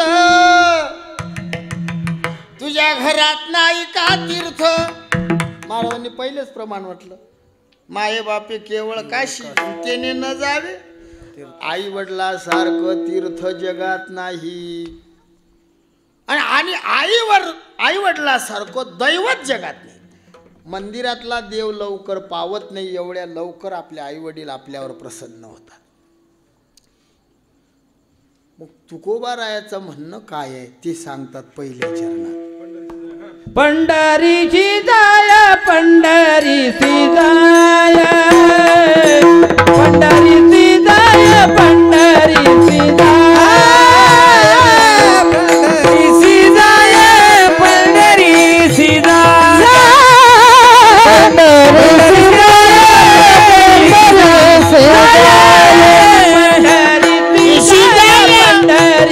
तुझ्या घरात नाही का तीर्थ. महाराजांनी पहिलेच प्रमाण म्हटलं, माये बापे केवळ काशी तेने न जावे. आई वडिलासारखं तीर्थ जगात नाही, आणि आई वडिलासारखं दैवत जगात नाही. मंदिरातला देव लवकर पावत नाही, एवढ्या लवकर आपले आई वडील आपल्यावर प्रसन्न होतात. मग तुकोबारायाचं म्हणणं काय आहे ते सांगतात पहिल्या चरणात. पंढरीची जाय, पंढरीची जाय, पंढरीची जाय, पंढरीची जाय, पंढरीची जाय, पंढरीची जाय, पंढरीची जाय, पंढरीची जाय,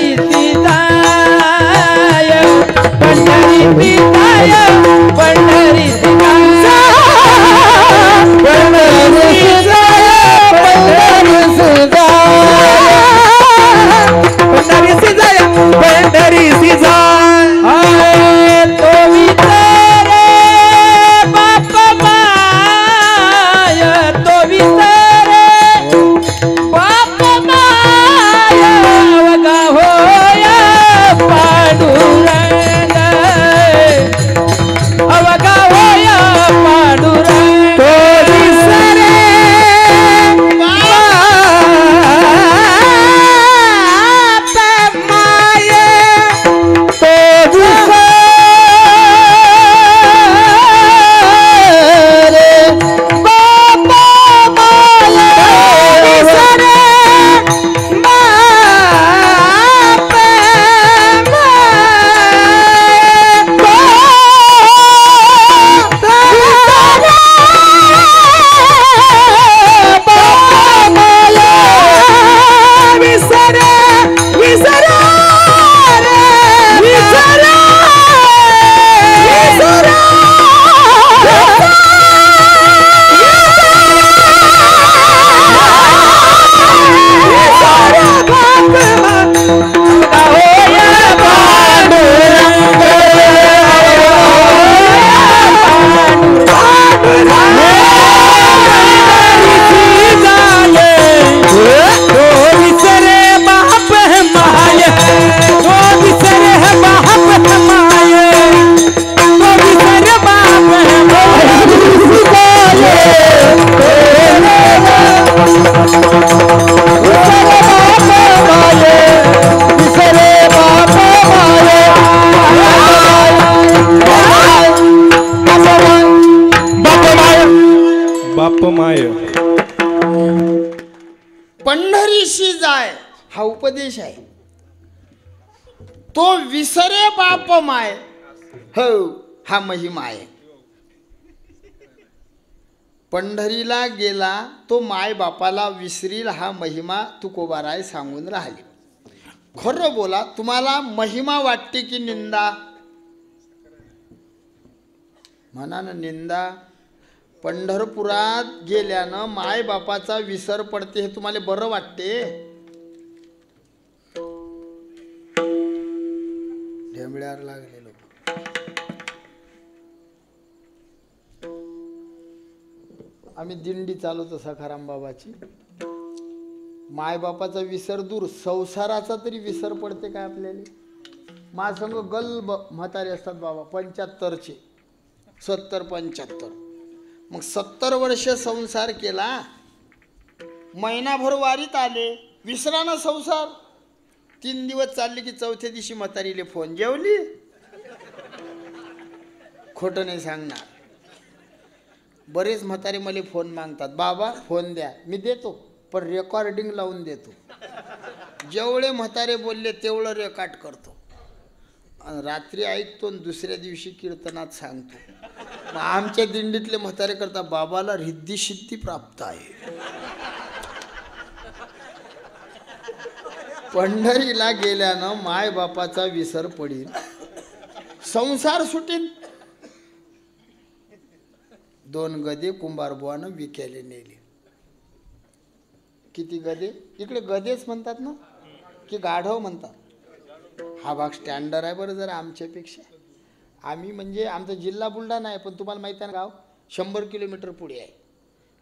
उपदेश आहे. तो विसरे बाप माय, हो हा महिमा आहे. पंढरीला गेला तो माय बापाला विसरील, हा महिमा तुकोबाराय सांगून राहिले. खरं बोला, तुम्हाला महिमा वाटते की निंदा? म्हणा ना निंदा. पंढरपुरात गेल्यानं माय बापाचा विसर पडते हे तुम्हाला बरं वाटते? ढेमळ्यावर लागले लोक. आम्ही दिंडी चालवतो सखाराम बाबाची. मायबापाचा विसर दूर, संसाराचा तरी विसर पडते काय आपल्याला? माझ्या संग गल्ब म्हातारे असतात बाबा, 75चे, 70-75. मग 70 वर्ष संसार केला, महिनाभर वारीत आले, विसराना संसार. 3 दिवस चालले की चौथ्या दिवशी म्हातारीले फोन, जेवली? खोटं नाही सांगणार. बरेच म्हातारे मला फोन मागतात, बाबा फोन द्या. मी देतो, पण रेकॉर्डिंग लावून देतो. जेवढे म्हातारे बोलले तेवढं रेकॉर्ड करतो, रात्री ऐकतो आणि दुसऱ्या दिवशी कीर्तनात सांगतो. मग आमच्या दिंडीतले म्हातारे करता, बाबाला रिद्धी सिद्धी प्राप्त आहे. पंढरीला गेल्यानं माय बापाचा विसर पडील, संसार सुटील. 2 गदे कुंभारबुवानं विकायला नेले. किती गदे? इकडे गदेच म्हणतात ना की गाढव म्हणतात? हा भाग स्टँडर्ड आहे बरं जरा आमच्यापेक्षा. आम्ही म्हणजे आमचा जिल्हा बुलढाणा आहे, पण तुम्हाला माहिती आहे ना गाव 100 किलोमीटर पुढे आहे.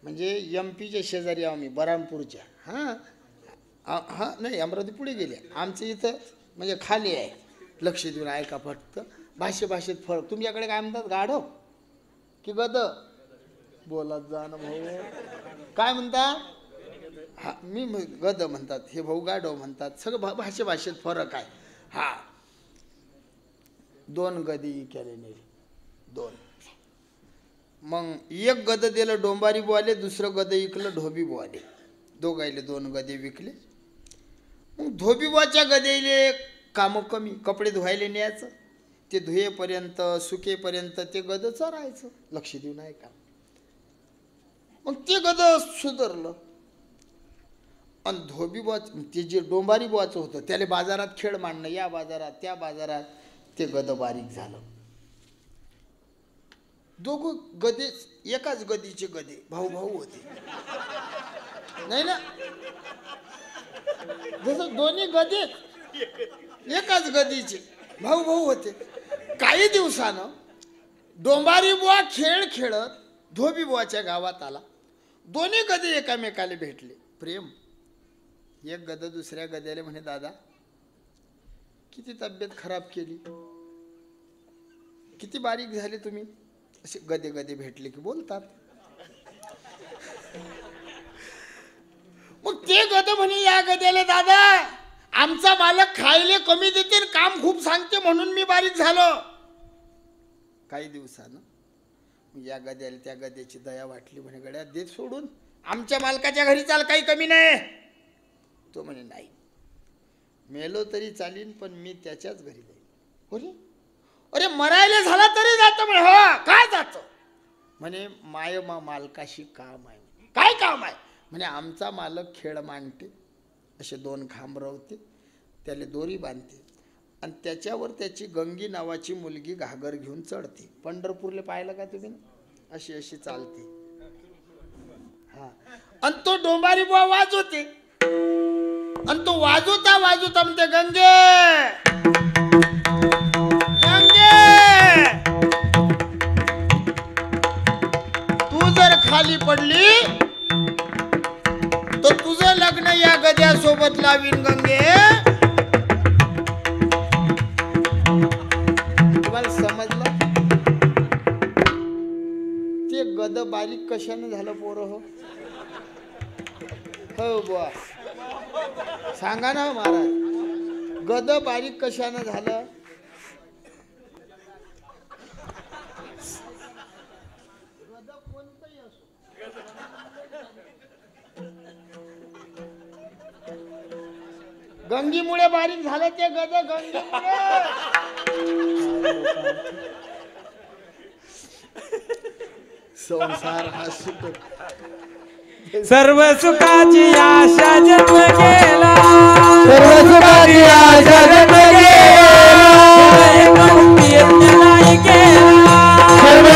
म्हणजे MP च्या शेजारी आहो आम्ही, बरामपूरच्या. हां नाही, अमरावती पुढे गेले. आमचं इथं म्हणजे खाली आहे. लक्ष देऊन ऐका फक्त, भाषेत फरक. तुमच्याकडे काय म्हणतात, गाढव की गद? बोलत जा ना भाऊ, काय म्हणतात? हा मी गद म्हणतात, हे भाऊ गाढव म्हणतात. सगळं भाषेत फरक आहे. हा 2 गदी केले नाही, 2. मग एक गद दिलं डोंबारी बुवाले, दुसरं गद इकलं ढोबी बुवाले. दोघायले 2 गदे विकले. मग धोबी बुवाच्या गदेले कामं कमी, कपडे धुवायला न्यायचं, ते धुयेपर्यंत सुकेपर्यंत ते गद चरायचं. लक्ष देऊ नाही का? मग ते गद सुधारलं. आणि धोबी बुवाच ते जे डोंबारी बुवाचं होतं त्याला बाजारात खेळ मांडणं, या बाजारात त्या बाजारात, ते गद बारीक झालं. दोघं गदे एकाच गदीचे गदे, भाऊ होते नाही ना? जसं दोन्ही गदे एकाच गदीचे भाऊ होते. काही दिवसानं डोंबारी बुवा खेळ खेळत धोबी बुवाच्या गावात आला. दोन्ही गदे एकामेकाला भेटले. प्रेम. एक गद दुसऱ्या गद्याला म्हणे, दादा किती तब्येत खराब केली, किती बारीक झाली तुम्ही. असे गदे भेटले की बोलतात. मग ते गद म्हणे या गद्याला, दादा आमचा मालक खायले कमी देते, काम खूप सांगते, म्हणून मी बारीक झालो. काही दिवसानं या गद्याला त्या गद्याची दया वाटली. म्हणे गड्या दे सोडून, आमच्या मालकाच्या घरी चाल, काही कमी नाही. तो म्हणे नाही, मेलो तरी चालीन, पण मी त्याच्याच घरी जाईन. अरे मरायला झाला तरी जातो म्हणे. हो काय जातो म्हणे? मालकाशी काम आहे. काय काम आहे म्हणे? आमचा मालक खेळ मांडते, असे 2 खांब रवते, त्याला दोरी बांधते, आणि त्याच्यावर त्याची गंगी नावाची मुलगी घागर घेऊन चढते. पंढरपूरला पाहिलं का तुम्ही? अशी चालते. हा, आणि तो डोंबारी बुवा वाजवते, आणि तो वाजवता म्हणते, गंगे तू जर खाली पडली तर तुझं लग्न या गद्यासोबत लावीन गंगे. तुम्हाला समजलं? ते गद बारीक कशाने झालं पोरं? हो बुवा सांगा ना महाराज, गद बारीक कशाने झालं? गद कोणतंही असो, गंगीमुळे बारीक झालं ते गज गंगीमुळे. संसार हा सुख सर्व सुखाची आशा जन्म गेला, सर्व सुखाची आशा जन्म गेला, सर्व मुक्ती नाही गेला, सर्व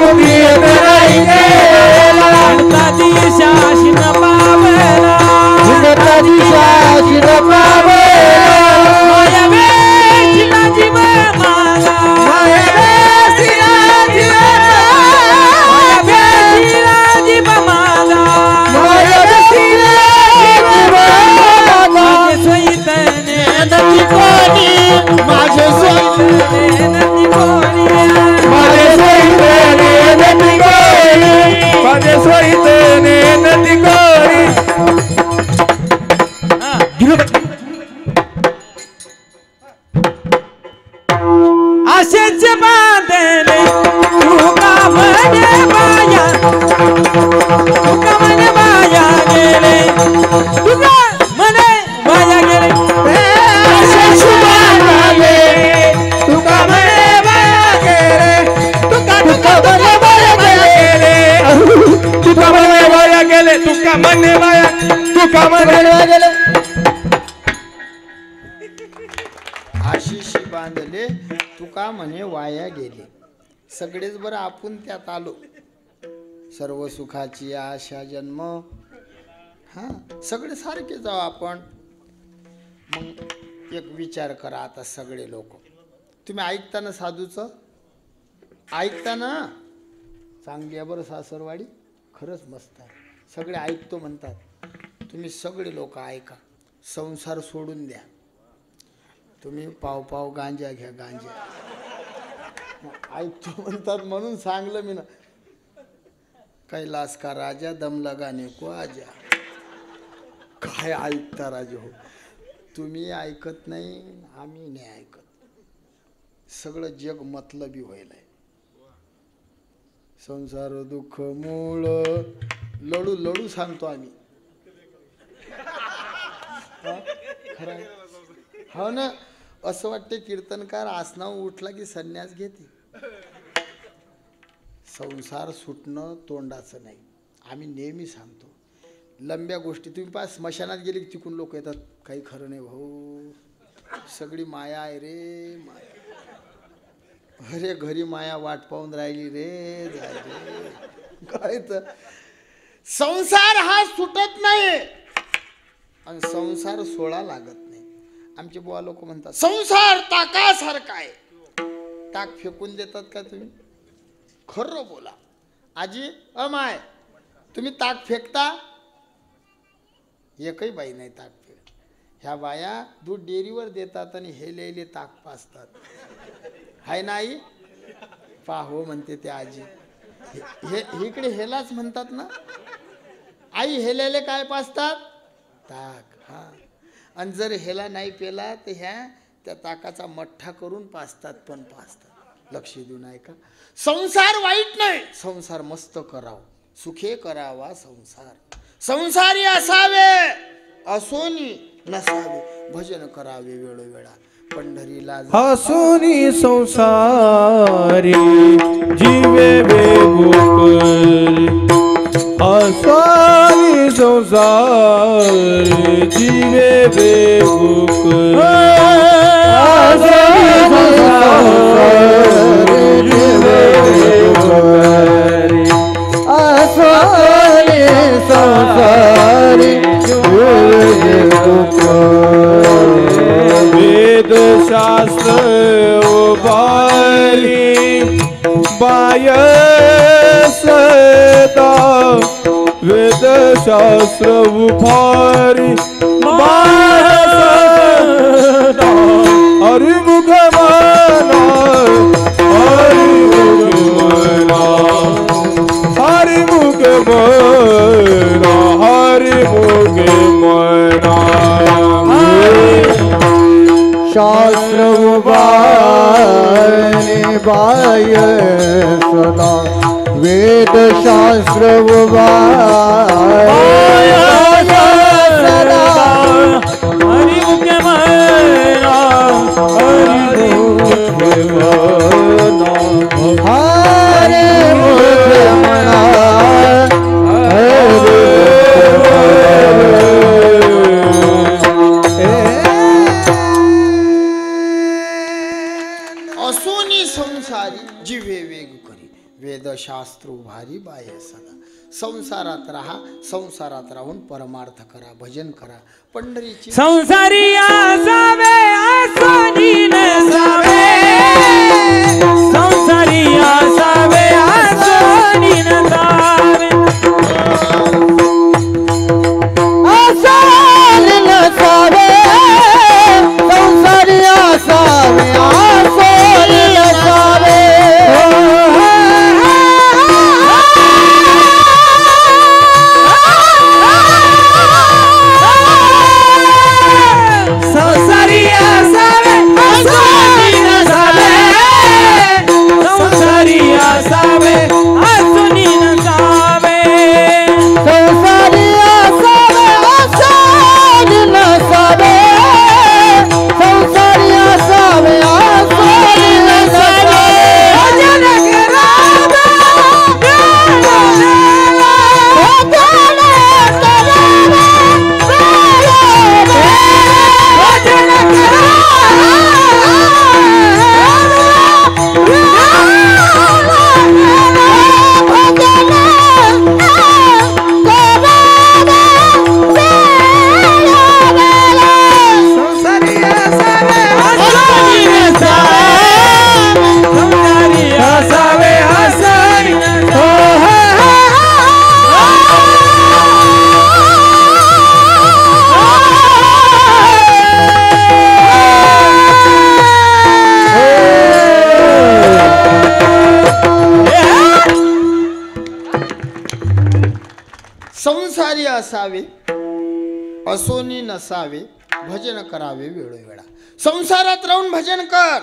मुक्ती नाही गेला, अनंताची शाशी न पावला, अनंताची शाशी न पावला, माया वेशीला जीव माझा, माया वेशीला जीव माझा, माया वेशीला जीव माझा, माया वेशीला जीव माझा, माझे सोयीतने नदी कोणी, माझे सोयीतने नदी कोणी, माझे सोयीतने नदी कोणी, माझे सोयीतने नदी कोणी. आशेचे बांधले तुका म्हणे बाया, तुका म्हणे बाया गेले, तुका म्हणे बाया गेले, आशेचे बांधले तुका म्हणे बाया गेले, तुका म्हणे बाया गेले, तुका म्हणे बाया गेले, तुका म्हणे बाया, तुका म्हणे बाया गेले. आशिषी बांधले तुका म्हणे वाया गेले. सगळेच बरं आपण त्यात आलो. सर्व सुखाची आशा जन्म, हा सगळे सारखे जाऊ आपण. मग एक विचार करा आता सगळे लोक, तुम्ही ऐकता ना साधूचं, ऐकता ना? चांगली आहे बरं सासरवाडी, खरंच मस्त आहे. सगळे ऐकतो म्हणतात, तुम्ही सगळे लोक ऐका. संसार सोडून द्या. तुम्ही पाव पाव गांजा घ्या, गांजा ऐकतो म्हणतात म्हणून सांगलं मी ना. कैलास का राजा दम लगाने को आजा. काय ऐकता राजा हो तुम्ही? ऐकत नाही, आम्ही नाही ऐकत. सगळं जग मतलबी व्हायलंय. संसार दुःख मूळ लढू लढू सांगतो आम्ही. खरं हो ना. असं वाटते कीर्तनकार आसनावर उठला की संन्यास घेते. संसार सुटणं तोंडाचं नाही. आम्ही नेहमी सांगतो लंब्या गोष्टी. तुम्ही पास स्मशानात गेले की तिकून लोक येतात, काही खरं नाही भाऊ, सगळी माया आहे रे माया. अरे घरी माया वाट पाहून राहिली रे, जायले काय. तर संसार हा सुटत नाही आणि संसार सोडा लागत नाही. आमचे बुवा लोक म्हणतात संसार ताकासारखा आहे. ताक फेकून देतात का तुम्ही? खरं बोला आजी. अमाय तुम्ही ताक फेकता? एकही बाई नाही ताक फेक. ह्या बाया दूध डेअरीवर देतात आणि हे लिहिले ताक पाजतात. हाय नाही पाहो म्हणते ते आजी. हे इकडे हेलाच म्हणतात ना आई. हेलेले काय पाजतात? ताक. हा. आणि जर हेला नाही पेला तर ह्या त्या ताकाचा मठ्ठा करून पाजतात, पण पाजतात. लक्ष देऊन ऐका. संसार वाईट नाही, संसार मस्त करावा, सुखे करावा संसार. संसारी असावे असोनी नसावे, भजन करावे वेळोवेळा पंढरीला. हसोनी संसारी जीवे बेगोकरी, हसोनी संसारी जीवे बेगोकरी, हसोनी संसारी जीवे बेगोकरी, हसोनी संसारी जीवे बेगोकरी. वेद शास्त्र उभारी बाय सदा, वेद शास्त्र उभारी बाय सदा. हरिमुख मना, हरिमुख मना, हरिमुख मना, हरिमुख मना. शास्त्र उभारी बाय सदा, वेद शास्त्र उभारी सदा. हरिमुख असोनी संसारी जिव्हे वेग करी वेदशास्त्र भारी बाय सदा संसारात राहा संसारात राहून परमार्थ करा भजन करा पंढरीची संसारी असावे असोनी नसावे संसारी असावे असोनी नसावे असोनी नसावे संसारी असावे असोनी नसावे संसारी असावे असोनी नसावे भजन करावे वेळोवेळा संसारात राहून भजन कर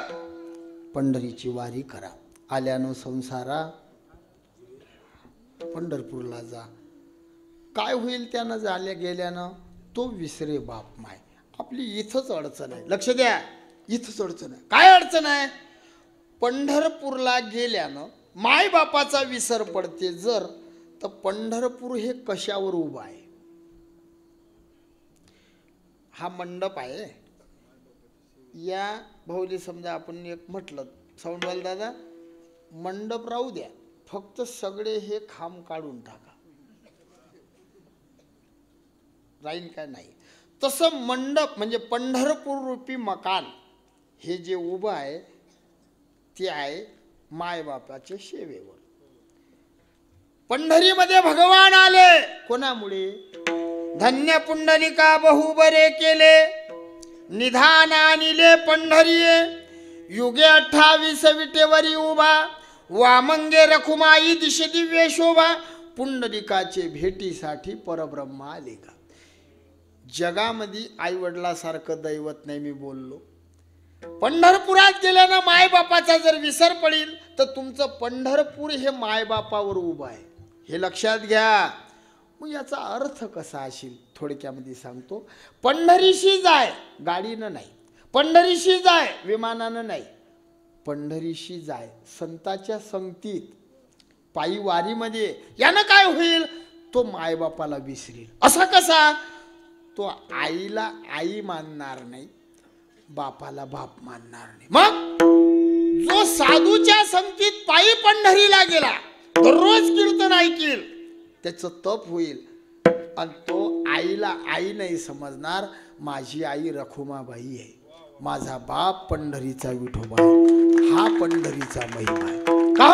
पंढरीची वारी करा आल्यानं संसारा पंढरपूरला जा काय होईल त्यानं झाल्या गेल्यानं तो विसरे बाप माय आपली इथंच अडचण आहे लक्ष द्या इथंच अडचण आहे काय अडचण आहे पंढरपूरला गेल्यानं माय बापाचा विसर पडते जर तर पंढरपूर हे कशावर उभं आहे हा मंडप आहे या भाऊली समजा आपण एक म्हटलं साऊंडवाल दादा मंडप राहू द्या फक्त सगळे हे खांब काढून टाका राहील काय नाही तसं मंडप म्हणजे पंढरपूर रूपी मकान हे जे उभं आहे ते आहे मायबापाच्या सेवेवर पंढरीमध्ये भगवान आले कोणामुळे धन्य पुंडलिका बहु बरे केले निधान आणिले पंढरीये युगे 28 विटेवरी उभा वामंगे रखुमाई दिशे दिव्य शोभा पुंडलिकाचे भेटीसाठी परब्रह्म आले का जगामध्ये आई वडिलासारखं दैवत नाही मी बोललो पंढरपुरात गेल्यानं मायबापाचा जर विसर पडेल तर तुमचं पंढरपूर हे मायबापावर उभं आहे हे लक्षात घ्या मग याचा अर्थ कसा असेल थोडक्यामध्ये सांगतो पंढरीशी जाय गाडीनं नाही पंढरीशी जाय विमानानं नाही पंढरीशी जाय संताच्या संगतीत पायी वारीमध्ये यानं काय होईल तो मायबापाला विसरेल असा कसा तो आईला आई मानणार नाही बापाला बाप मानणार नाही मग जो साधूच्या संगतीत पायी पंढरीला गेला दररोज कीर्तन ऐकील त्याचं तप होईल आणि तो आईला आई नाही समजणार माझी आई रखुमाबाई आहे माझा बाप पंढरीचा विठोबा आहे हा पंढरीचा महिमा आहे का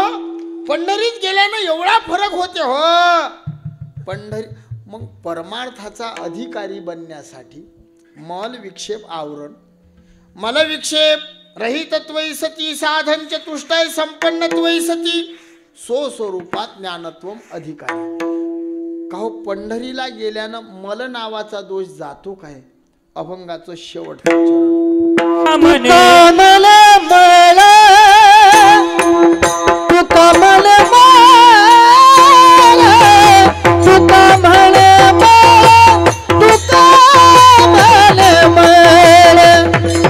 पंढरीत गेल्यानं एवढा फरक होते हो पंढरी मग परमार्थाचा अधिकारी बनण्यासाठी मल विक्षेप आवरण मल विक्षेप रहितत्वै सती साधन चतुष्टय संपन्नत्वै सती स्वरूपात ज्ञानत्वम अधिकारी का हो पंढरीला गेल्यानं मल नावाचा दोष जातो काय अभंगाचं शेवटचं चरण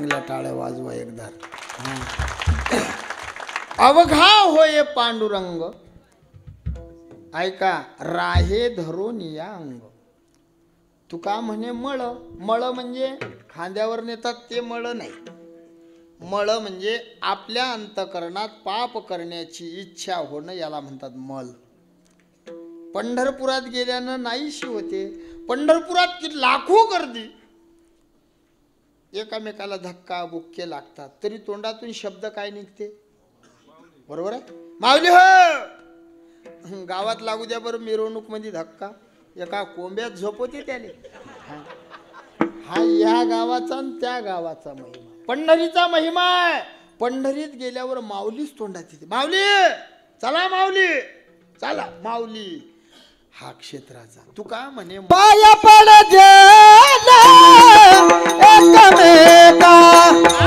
पांडुरंगला टाळ्या वाजवा एकदा. अवघा होय पांडुरंग ऐका राहे धरून या अंग. तुका म्हणे मळ. मळ म्हणजे खांद्यावर नेतात ते मळ नाही. मळ म्हणजे आपल्या अंतकरणात पाप करण्याची इच्छा होणं याला म्हणतात मळ. पंढरपुरात गेल्यानं नाहीशी होते. पंढरपुरात की लाखो गर्दी, एकामेकाला धक्का बुक्के लागतात, तरी तोंडातून शब्द काय निघते? बरोबर आहे. माऊली हो. गावात लागू द्या बरं मिरवणूक मध्ये धक्का, एका कोंब्यात झोपवते त्याने. हा या गावाचा आणि त्या गावाचा महिमा, पंढरीचा महिमा आहे. पंढरीत गेल्यावर माऊलीच तोंडात येते. माऊली चला, माऊली चला, माऊली हा क्षेत्राचा. तू का म्हणे पाया पड एकमेका,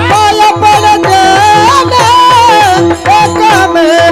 पाया पड एकमेका,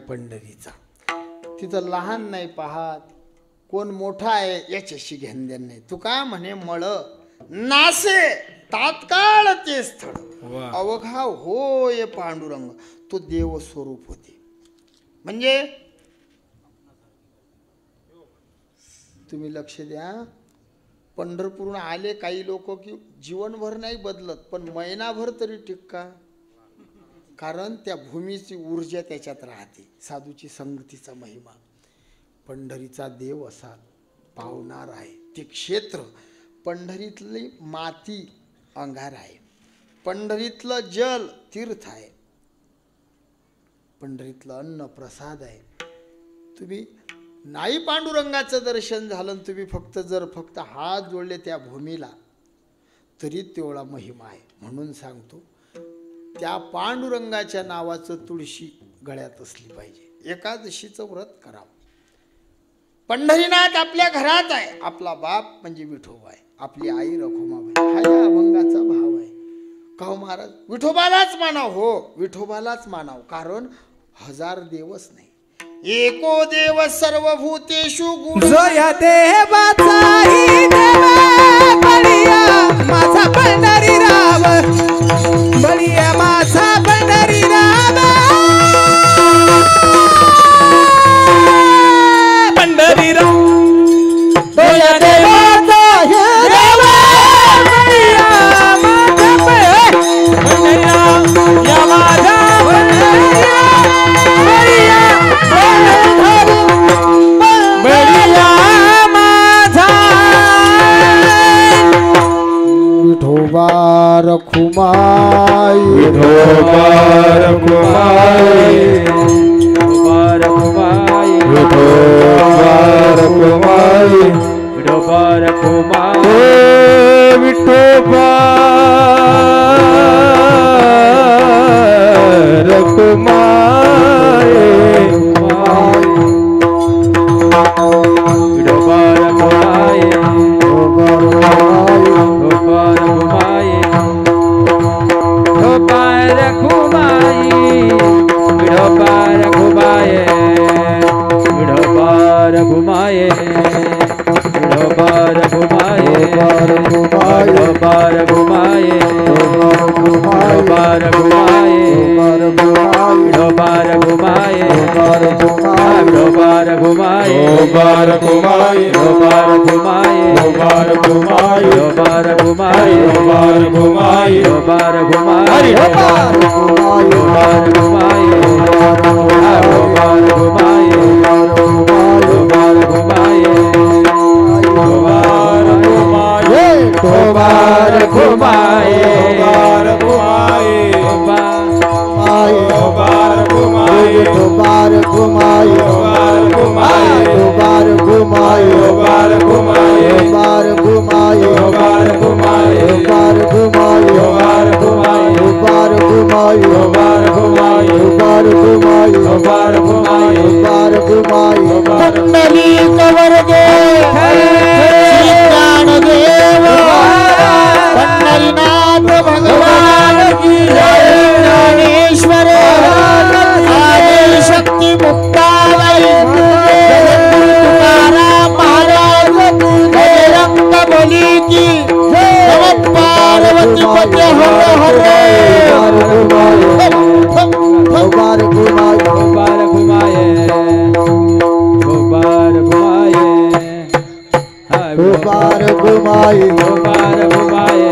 पंढरीचा. तिथं लहान नाही पाहत, कोण मोठा आहे याच्याशी घेण देण नाही. तू का म्हणे मळ नासे तात्काळ ते स्थळ. अवघा होय पांडुरंग, तो देव स्वरूप होते. म्हणजे तुम्ही लक्ष द्या, पंढरपूरहून आले काही लोक की जीवनभर नाही बदलत, पण महिनाभर तरी टिक्का. कारण त्या भूमीची ऊर्जा त्याच्यात राहते. साधूची संगतीचा महिमा. पंढरीचा देव असा पावणार आहे. ते क्षेत्र, पंढरीतली माती अंगार आहे, पंढरीतलं जल तीर्थ आहे, पंढरीतलं अन्न प्रसाद आहे. तुम्ही नाही पांडुरंगाचं दर्शन झालं, तुम्ही फक्त हात जोडले त्या भूमीला, तरी तेवढा महिमा आहे. म्हणून सांगतो, त्या पांडुरंगाच्या नावाचं तुळशी गळ्यात असली पाहिजे. एकादशीचं व्रत करावं. पंढरीनाथ आपल्या घरात आहे. आपला बाप म्हणजे विठोबा आहे, आपली आई रखुमाबाई. हा या अभंगाचा भाव आहे. का हो महाराज, विठोबालाच मानाव. हो, विठोबालाच मानाव. कारण हजार देवच नाही, एको देव सर्वभूतेषु गुण. जो या देवाचाही देव बळिया माझा पंढरी राव, बळिया माझा पंढरी राव, पंढरी राव. जो या देवाचाही देव बळिया माझा पंढरी राव, या माझा पंढरी राव, बळिया बळिया माझा. विठोबा रखुमाई, विठोबा रखुमाई, विठोबा रखुमाई, विठोबा रखुमाई, विठोबा रखुमाई, विठोबा रखुमाई, विठोबा रखुमाई, पुंडलिक वरदे श्री ज्ञानदेव पंढरीनाथ भगवान की जय ज्ञानेश्वर आदि शक्ती मुक्ताबाई तुकाराम महाराज बजरंग बली की नमः पार्वती पते हर हर गोपाल घुमाए गोपाल घुमाए गोपाल घुमाए गोपाल घुमाए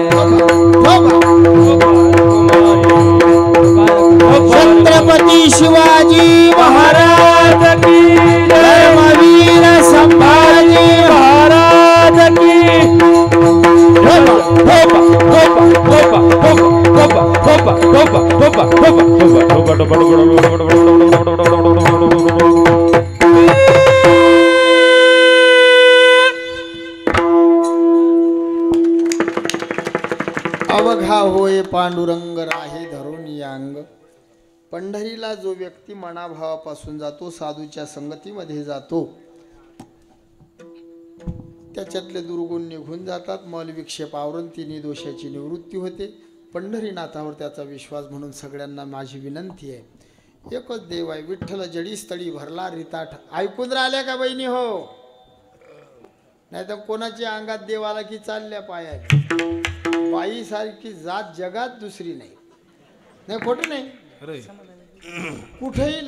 छत्रपति शिवाजी महाराज की धर्मवीर संभाजी महाराज की अवघा होय पांडुरंग राहे धरून यांग. पंढरीला जो व्यक्ती मनाभावापासून जातो, साधूच्या संगतीमध्ये जातो, त्याच्यातले दुर्गुण निघून जातात. मल विक्षेप आवरून तिन्ही दोषाची निवृत्ती होते. पंढरीनाथावर त्याचा विश्वास म्हणून सगळ्यांना माझी विनंती आहे, एकच देव आहे विठ्ठल जडी स्थळी भरला रिताठ. ऐकून राहिल्या का बहिणी हो? नाही तर कोणाच्या अंगात देव आला की चालल्या पाया. बाई सारखी जात जगात दुसरी नाही. नाही खोटं नाही. कुठेही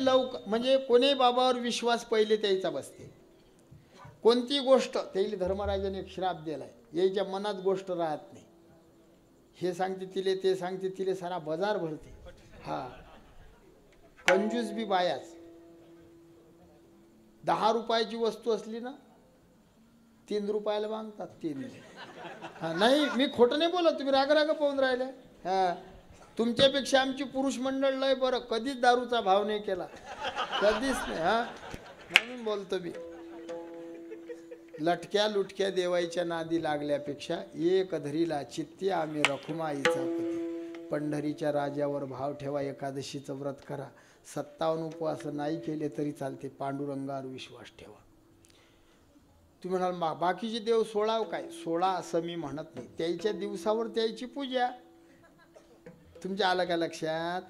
म्हणजे कोणी बाबावर विश्वास पहिले त्याचा बसते. कोणती गोष्ट त्याला धर्मराजाने एक श्राप दिलाय, याच्या मनात गोष्ट राहत नाही. हे सांगते तिले, ते सांगते तिले, सारा बाजार भरते. हा कंजूस बी बायाच. 10 रुपयाची वस्तू असली ना 3 रुपयाला मागतात. 3 हा नाही, मी खोटं नाही बोलत. तुम्ही राग पाहून राहिले. हा तुमच्यापेक्षा आमची पुरुष मंडळ लय बरं. कधीच दारूचा भाव नाही केला, कधीच नाही. हा म्हणून बोलतो मी. लटक्या लुटक्या देवाईच्या नादी लागल्यापेक्षा एक धरीला चित्ती आम्ही रखुमाईचा पती. पंढरीच्या राजावर भाव ठेवा. एकादशीचं व्रत करा. 57 उपवास नाही केले तरी चालते. पांडुरंगावर विश्वास ठेवा. तुम्ही म्हणाल बाकीचे देव 16 काय? 16 असं मी म्हणत नाही. त्याच्या दिवसावर त्याची पूजा. तुमच्या आलं का लक्षात?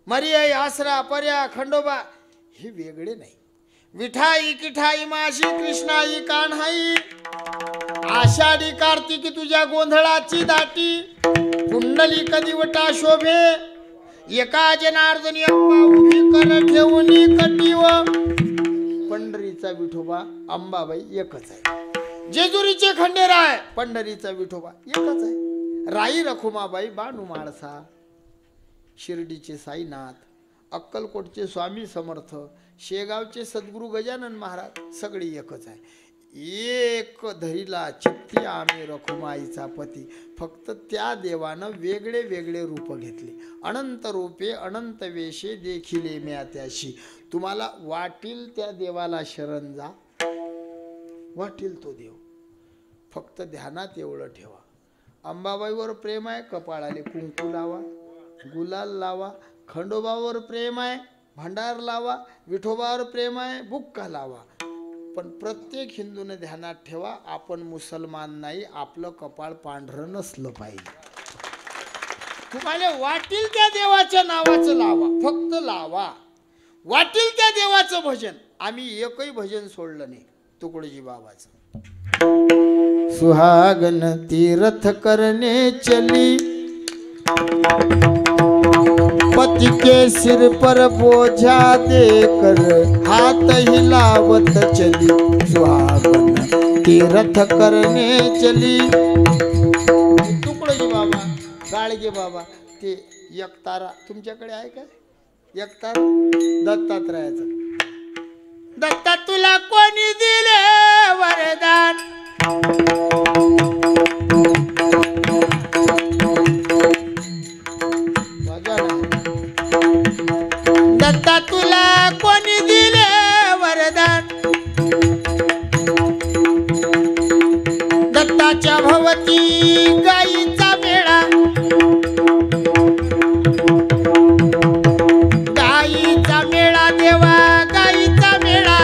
मरियाई, आसरा, पर्या, खंडोबा हे वेगळे नाही. विठाई किठाई माशी कृष्णाई कान्हाई, आषाढी कार्तिकी तुझ्या गोंधळाची दाटी, कुंडली कदिवटा शोभे, एका जनार्दनी अंबा उभी कर ठेवूनी कटीव. पंढरीचा विठोबा अंबाबाई एकच आहे. जेजुरीचे खंडेराय पंढरीचा विठोबा एकच आहे. राई रखुमाबाई बाणू माळसा, शिर्डीचे साईनाथ, अक्कलकोटचे स्वामी समर्थ, शेगावचे सद्गुरू गजानन महाराज सगळे एकच आहे. एक धरीला चित्ती आम्ही रखुमाईचा पती. फक्त त्या देवानं वेगळे वेगळे रूप घेतले. अनंत रूपे अनंत वेशे देखिले म्या त्याशी. तुम्हाला वाटील त्या देवाला शरण जा. वाटील तो देव. फक्त ध्यानात एवढं ठेवा, अंबाबाईवर प्रेम आहे, कपाळाले कुंकू लावा, गुलाल लावा. खंडोबावर प्रेम आहे, भंडार लावा. विठोबावर प्रेम आहे, बुक्का लावा. पण प्रत्येक हिंदूने ध्यानात ठेवा, आपण मुसलमान नाही. आपलं कपाळ पांढरं नसलं पाहिजे. तुम्हाला वाटील त्या देवाच्या नावाचं लावा, फक्त लावा. वाटील त्या देवाचं भजन. आम्ही एकही भजन सोडलं नाही तुकडोजी बाबाचं. सुहागन तीर्थ करने चली, पति के सिर पर बोझा देकर हाथ हिलावत चली. सुहागन तीर्थ करने चली. तुकडोजी बाबा, गाडगे बाबा, ते एक तारा तुमच्याकडे आहे का? एक तारा दत्तात्रयाचा. दत्ता तुला कोणी दिले वरदान, दत्ता तुला कोणी दिले वरदान. दत्ताच्या भवती गाईचा मेळा, गाईचा मेळा देवा गाईचा मेळा.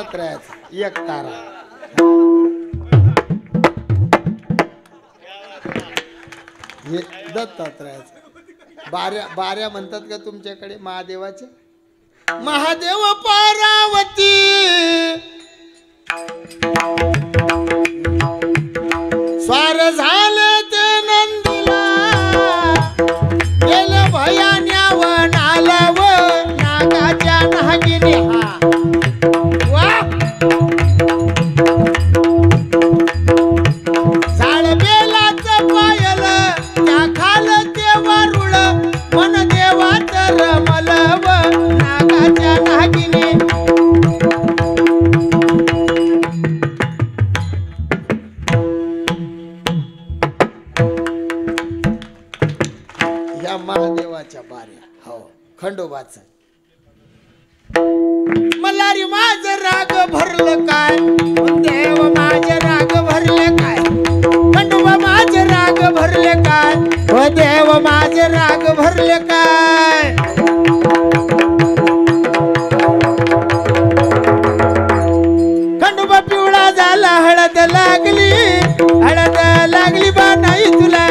दत्तात्रयाचा एक तारा. हे दत्तात्रयाचा बाऱ्या म्हणतात का तुमच्याकडे महादेवाचे? महादेव पार्वती स्वार झाले ते नंदीला गेलं भयान्याव नालव नागाच्या नागिनी हा वा झाड बेलाचं पायल त्या खाल ते वारुळ मन देवाचं रमलव नागाच्या नागिनी. या महादेवाच्या बाऱ्या हो खंडोबाचा. मल्हारी माझ राग भरलं काय देव माझ राग भरले काय खंडोबा माझ राग भरले काय हो देव माझ राग भरले काय. खंडोबा पिवळा झाला हळद लागली बा नाही तुला.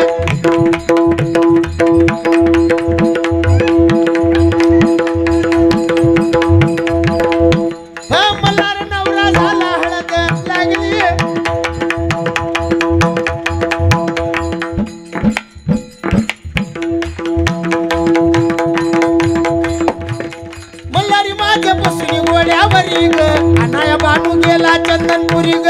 मल्हार नवरा झाला हळद लागली. मल्हारी माझ्या बसली गोड्यावरी ग अनाया बानू गेला चंदनपुरी ग.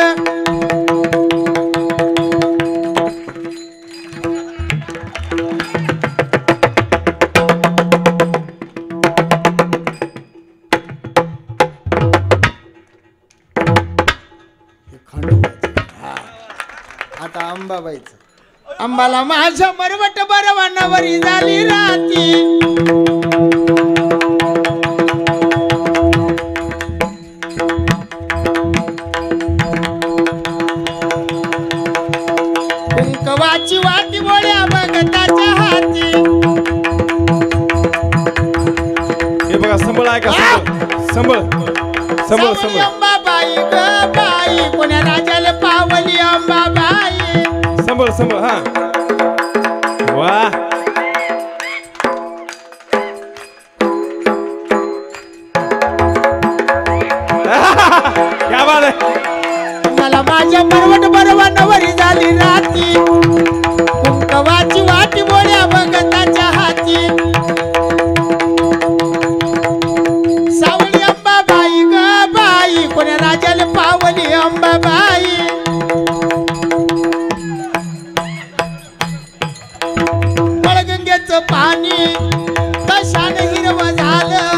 आता अंबाबाईचं. अंबाला माझ्या मरवट बरवानावरी झाली राती. कुंकवाची वाटी बोळ्या भगताच्या हाती. हे बघा संबळ आहे का? संबळ संबळ संबळ. अंबाबाई ग बाई कोण्या राजाला पावली अंबाबाई. संबळ संबळ हा वा. क्या बात आहे. मला माझ्या मरवट बरवानावरी झाली राती. कुंकवाची वाटी बोळ्या भगताच्या हाती. सावळी अंबाबाई ग बाई कोण्या राजाला पावली अंबाबाई. मळगंगेचं पाणी कशान हिरवं झालं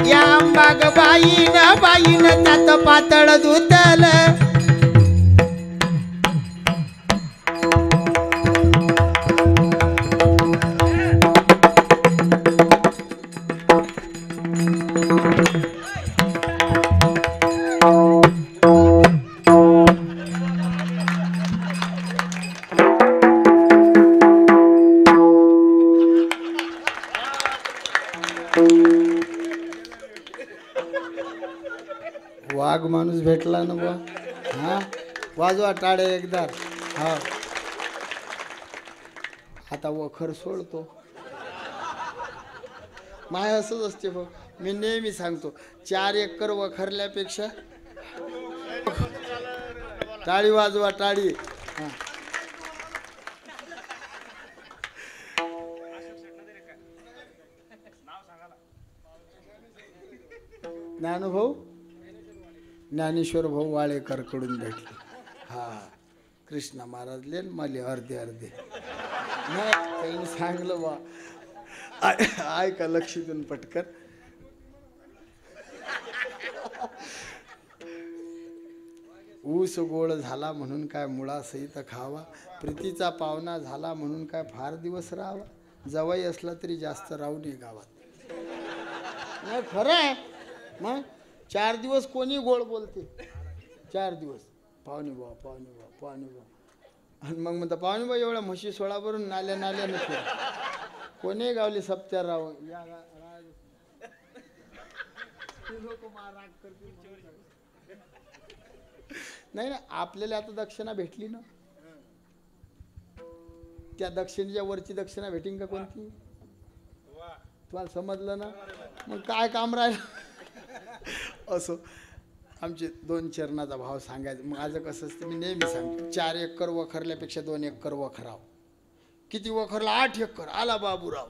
या अंबाग बाईन त्यात पातळ धुतलं. वाघ माणूस भेटला ना बा. हा वाजवा टाळे एकदा. हा आता वखर सोडतो. माय असंच असते बघ. मी नेहमी सांगतो 4 एकर वखरल्यापेक्षा टाळी वाजवा टाळी. हा ज्ञानुभव ज्ञानेश्वर भाऊ वाळेकर कडून भेटले. हा कृष्णा महाराज लेन मले अर्धे नाही त्यांनी सांगलं बा. ऐका लक्षातून पटकन. ऊस गोळ झाला म्हणून काय मुळासहित खावा. प्रीतीचा पावना झाला म्हणून काय फार दिवस राहावा. जवळ असला तरी जास्त राहू नये गावात. नाही खरं आहे मग. 4 दिवस कोणी गोळ बोलते. 4 दिवस पाहुणे भाऊ पाहुणे भाऊ पाहुणे भाऊ. आणि मग म्हणता पाहुणे भाऊ एवढ्या म्हशी सोळावरून नाल्या नसते. कोणी गावली सप्त्या राव या लोक माराग करतील. नाही ना, आपल्याला आता दक्षिणा भेटली ना, त्या दक्षिणेच्या वरची दक्षिणा भेटीन का कोणती? तुम्हाला समजलं ना? मग काय काम राहिलं? असो, आमचे 2 चरणाचा भाव सांगायचं. मग माझं कसं असतं, मी नेहमी सांगतो, 4 एकर वखरल्यापेक्षा 2 एकर वखराव. किती वखरला? 8 एकर. आला बाबूराव.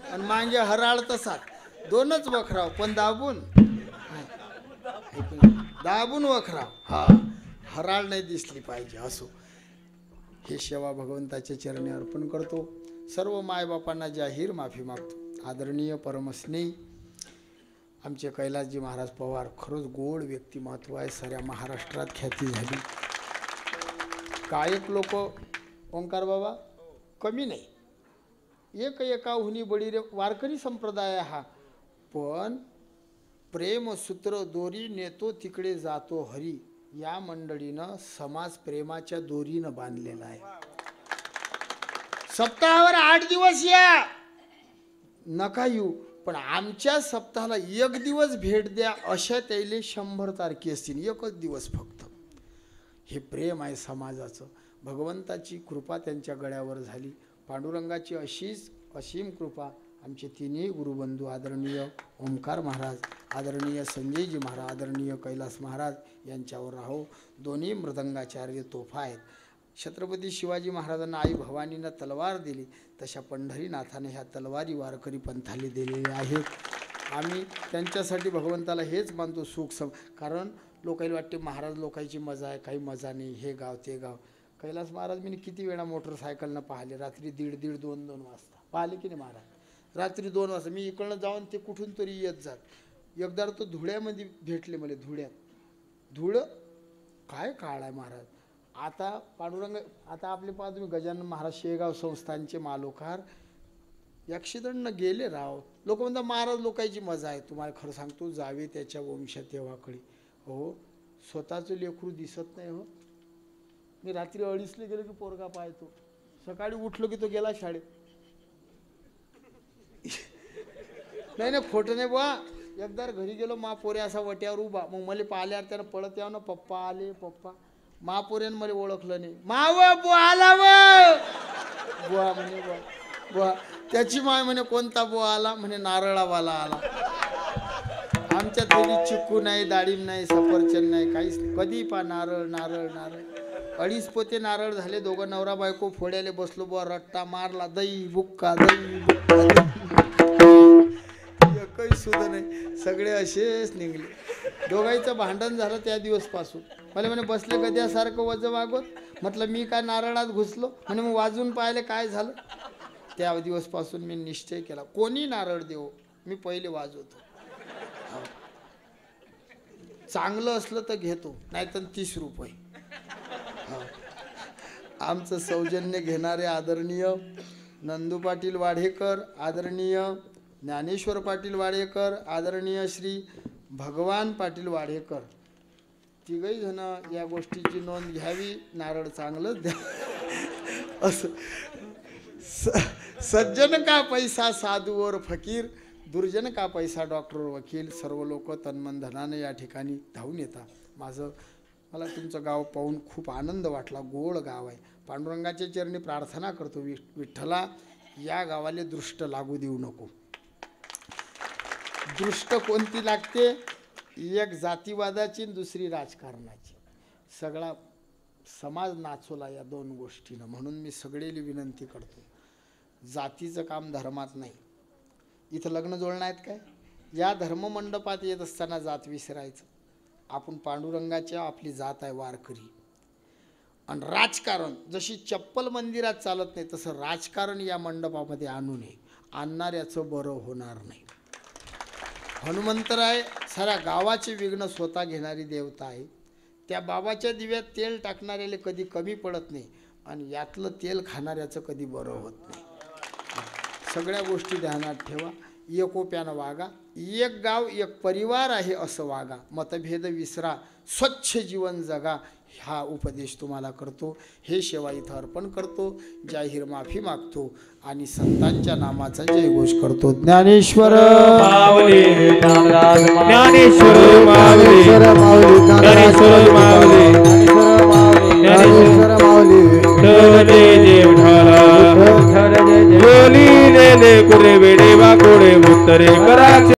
आणि मागे हराळ तसाच 2च वखराव, पण दाबून वखराव. हा, हराळ नाही दिसली पाहिजे. असो, हे सेवा भगवंताच्या चरणी अर्पण करतो. सर्व मायबापांना जाहीर माफी मागतो. आदरणीय परमस्नेही आमचे कैलासजी महाराज पवार खरंच गोड व्यक्तिमत्व आहे. साऱ्या महाराष्ट्रात ख्याती झाली. गायक लोक ओंकार बाबा कमी नाही, एकाहुनी बडी रे वारकरी संप्रदाय हा. पण प्रेमसूत्र दोरी नेतो तिकडे जातो हरी, या मंडळीनं समाज प्रेमाच्या दोरीनं बांधलेला आहे. सप्ताहावर 8 दिवस या, नका येऊ, पण आमच्या सप्ताहाला 1 दिवस भेट द्या. अशा त्याले 100 तारखे असतील, 1च दिवस फक्त. हे प्रेम आहे समाजाचं. भगवंताची कृपा त्यांच्या गळ्यावर झाली. पांडुरंगाची अशीच असीम कृपा आमचे 3ही गुरुबंधू आदरणीय ओंकार महाराज, आदरणीय संजयजी महाराज, आदरणीय कैलास महाराज यांच्यावर राहो. दोन्ही मृदंगाचार्य तोफा आहेत. छत्रपती शिवाजी महाराजांना आई भवानीनं तलवार दिली, तशा पंढरीनाथाने ह्या तलवारी वारकरी पंथाला दिलेल्या आहेत. आम्ही त्यांच्यासाठी भगवंताला हेच मानतो, सुख कारण लोकांना वाटते महाराज लोकांची मजा आहे, काही मजा नाही, हे गाव ते गाव. कैलास महाराज मी किती वेळा मोटरसायकलनं पाहिले, रात्री 1:30 2 वाजता पाहिले की नाही महाराज. रात्री 2 वाजता मी इकडनं जाऊन ते कुठून तरी येत जात. एकदा तो धुळ्यामध्ये भेटले मला. धुळं काय काळ आहे महाराज. आता पांडुरंग, आता आपले पाहा तुम्ही, गजानन महाराज शेगाव संस्थानचे मालोकार ॲक्सिडेंटनं गेले राव. लोक म्हणतात महाराज लोकांची मजा आहे. तुम्हाला खरं सांगतो, जावे त्याच्या वंशात तेव्हाकडे. हो, स्वतःचं लेकरू दिसत नाही. हो, मी रात्री 2:30ला गेलो की पोरगा पाहतो, सकाळी उठलो की तो गेला शाळेत. नाही खोटं नाही बुवा. एकदा घरी गेलो, पोरे असा वट्यावर उभा. मग मला पाहिल्यावर त्यानं पळत यावं ना, पप्पा आले पप्पा. पोऱ्यानं मला ओळखलं नाही. माव बुवा आला बुवा म्हणे, बुवा. त्याची माय म्हणे कोणता बुवा आला? म्हणे नारळावाला आला. आमच्या घरी चिक्कू नाही, डाळिंब नाही, सफरचंद नाही, काहीच नाही. कधी पा नारळ नारळ नारळ. 2.5 पोते नारळ झाले. दोघं नवरा बायको फोड्याले बसलो बुवा. रट्टा मारला, दही बुक्का दही बुक्का. काही सुद्धा नाही, सगळे असेच निघले. दोघांचं भांडण झालं त्या दिवसपासून. मला म्हणे बसले गद्यासारखं वज वागवत. म्हटलं मी काय नारळात घुसलो? म्हणे मग वाजून पाहिले काय झालं. त्या दिवसपासून मी निश्चय केला, कोणी नारळ देऊ मी पहिले वाजवतो. चांगलं असलं तर घेतो, नाहीतर 30 रुपये. आमचं सौजन्य घेणारे आदरणीय नंदू पाटील वाढेकर, आदरणीय ज्ञानेश्वर पाटील वाडेकर, आदरणीय श्री भगवान पाटील वाडेकर, 3घही जण या गोष्टीची नोंद घ्यावी. नारळ चांगलंच द्या. असं सज्जन का पैसा साधूवर फकीर, दुर्जन का पैसा डॉक्टर वकील. सर्व लोक तन्मन धनाने या ठिकाणी धावून येतात. मला तुमचं गाव पाहून खूप आनंद वाटला. गोड गाव आहे. पांडुरंगाच्या चरणी प्रार्थना करतो, विठ्ठला या गावाला दृष्ट लागू देऊ नको. दृष्ट कोणती लागते? एक जातीवादाची, दुसरी राजकारणाची. सगळा समाज नाचवला या 2 गोष्टीनं. म्हणून मी सगळेली विनंती करतो, जातीचं काम धर्मात नाही. इथं लग्न जोडणं आहेत काय? या धर्ममंडपात येत असताना जात विसरायचं. आपण पांडुरंगाच्या, आपली जात आहे वारकरी. आणि राजकारण जशी चप्पल मंदिरात चालत नाही, तसं राजकारण या मंडपामध्ये आणू नये. आणणाऱ्याचं बरं होणार नाही. हनुमंतराय साऱ्या गावाचे विघ्न स्वतः घेणारी देवता आहे. त्या बाबाच्या दिव्यात तेल टाकणाऱ्याला कधी कमी पडत नाही, आणि यातलं तेल खाणाऱ्याचं कधी बरं होत नाही. सगळ्या गोष्टी ध्यानात ठेवा. एकोप्यानं वागा. एक गाव एक परिवार आहे असं वागा. मतभेद विसरा. स्वच्छ जीवन जगा. हा उपदेश तुम्हाला करतो. हे सेवा इथं अर्पण करतो. जाहीर माफी मागतो आणि संतांच्या नामाचा जयघोष करतो. ज्ञानेश्वर माऊली ज्ञानराज ज्ञानेश्वर माऊली ज्ञानेश्वर माऊली ज्ञानेश्वर माऊली ठरले देव ढाला बोली ले कुरे वेडे वाकोडे उत्तरे कराचे